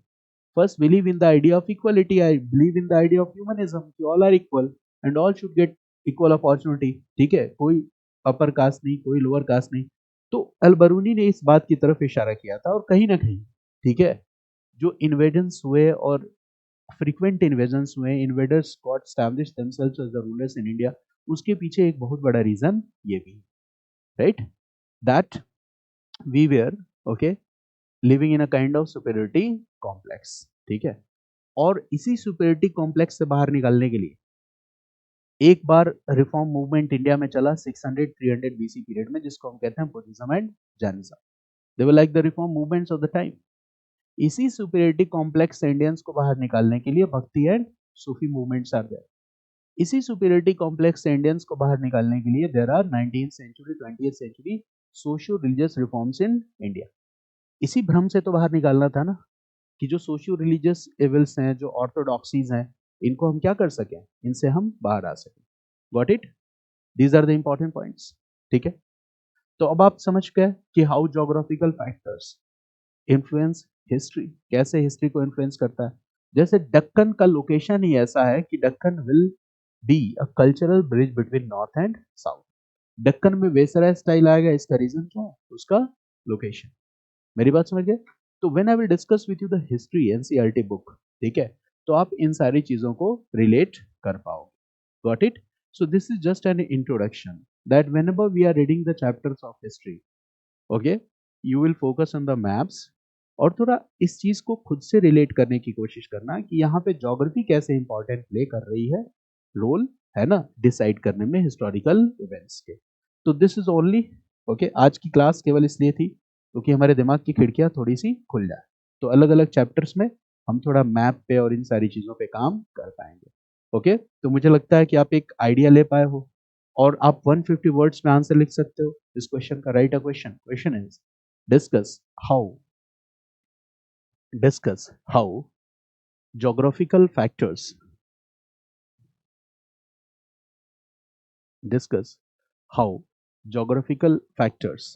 First, believe in the idea of equality. I believe in the idea of humanism कि all are equal and all should get equal opportunity, ठीक है, कोई अपर कास्ट नहीं, कोई लोअर कास्ट नहीं। तो अलबरूनी ने इस बात की तरफ इशारा किया था, और कहीं ना कहीं, ठीक है, जो इन्वेजन्स हुए और फ्रीक्वेंट इन्वेजन्स हुए, invaders got establish themselves as the rulers in India, उसके पीछे एक बहुत बड़ा रीजन ये भी, right, that we were, okay, living in a kind of superiority complex, ठीक है। और इसी सुपेरिटी कॉम्प्लेक्स से बाहर निकलने के लिए एक बार रिफॉर्म मूवमेंट इंडिया में चला 600-300 बीसी पीरियड में, जिसको हम कहते हैं Buddhism and Jainism. They were like the reform movements of the time. इसी सुपेरिटी कॉम्प्लेक्स से इंडियंस को बाहर निकालने के लिए bhakti and Sufi movements are there. इसी सुपेरिटी कॉम्प्लेक्स से इंडियंस को बाहर निकालने के लिए there are 19th century 20th century socio religious reforms in India. इसी भ्रम से तो बाहर निकालना था ना, कि जो सोशियो रिलीजियस एविल्स हैं, जो ऑर्थोडॉक्सीज हैं, इनको हम क्या कर सकें, इनसे हम बाहर आ सकें। Got it, these are the important points, ठीक है। तो अब आप समझ गए कि how geographical factors influence history, कैसे हिस्ट्री को इन्फ्लुएंस करता है। जैसे दक्कन का लोकेशन ही ऐसा है कि Deccan will be a cultural bridge between north and south. Deccan में वेसराय स्टाइल आएगा, इसका रीजन क्या है? उसका लोकेशन। मेरी बात समझ गए? तो when I will discuss with you the history NCERT book, ठीक है, तो आप इन सारी चीजों को रिलेट कर पाओगे। Got it? So this is just an introduction that whenever we are reading the chapters of history, okay, you will focus on the maps, और थोड़ा इस चीज को खुद से रिलेट करने की कोशिश करना कि यहाँ पे ज्योग्राफी कैसे इंपॉर्टेंट प्ले कर रही है रोल, है ना, डिसाइड करने में हिस्टोरिकल इवेंट्स के। तो दिस इज ओनली, ओके, आज की क्लास केवल इसलिए थी क्योंकि हमारे दिमाग की खिड़कियां थोड़ी सी खुल जाए, तो अलग अलग चैप्टर्स में हम थोड़ा मैप पे और इन सारी चीजों पे काम कर पाएंगे। ओके, तो मुझे लगता है कि आप एक आइडिया ले पाए हो, और आप 150 वर्ड्स में आंसर लिख सकते हो इस क्वेश्चन का। Right a question, question is discuss how, discuss how geographical factors, discuss how geographical factors,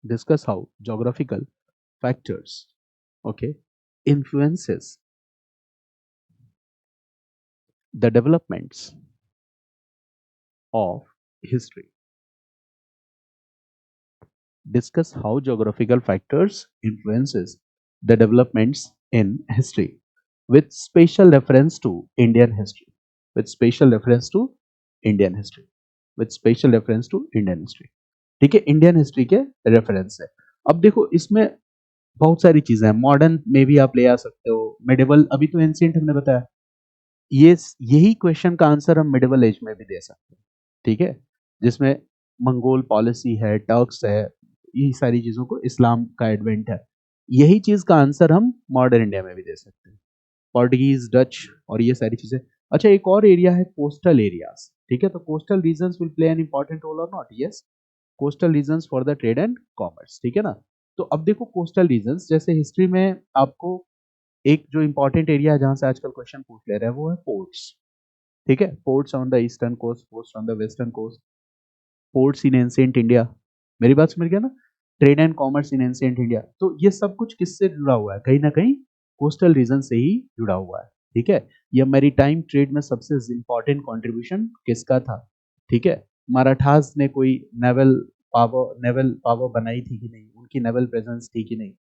discuss how geographical factors, okay, influences the developments of history. Discuss how geographical factors influences the developments in history with special reference to Indian history, with special reference to Indian history, with special reference to Indian history। ठीक है, Indian history के reference है। अब देखो इसमें बहुत सारी चीजें हैं, मॉडर्न में भी आप ले आ सकते हो, मेडिवल, अभी तो एंशिएंट हमने बताया, ये यही क्वेश्चन का आंसर हम मिडिवल एज में भी दे सकते हैं, ठीक है, जिसमें मंगोल पॉलिसी है, टर्क्स है, यही सारी चीजों को, इस्लाम का एडवेंट है, यही चीज का आंसर हम मॉडर्न इंडिया में भी दे सकते हैं, पोर्टुगीज, डच और ये सारी चीजें। अच्छा, एक और एरिया है कोस्टल एरियाज, ठीक है, तो coastal regions will play an important role or not? Yes, coastal regions for the trade and commerce, ठीक है ना। तो अब देखो कोस्टल रीजन्स, जैसे हिस्ट्री में आपको एक जो इंपॉर्टेंट एरिया है जहां से आजकल क्वेश्चन पूछ ले रहे हैं वो है पोर्ट्स, ठीक है, ports on the eastern coast, ports on the western coast, ports in ancient India. मेरी बात समझ गया ना? Trade and commerce in ancient India, तो ये सब कुछ किससे जुड़ा हुआ है? कहीं ना कहीं कोस्टल रीजन से ही जुड़ा हुआ है, ठीक है। यह मैरीटाइम ट्रेड में सबसे इंपॉर्टेंट कंट्रीब्यूशन किसका था? ठीक है, मराठास ने कोई नेवल पावर बनाई थी कि नहीं, उनकी नेवल प्रेजेंस थी कि नहीं,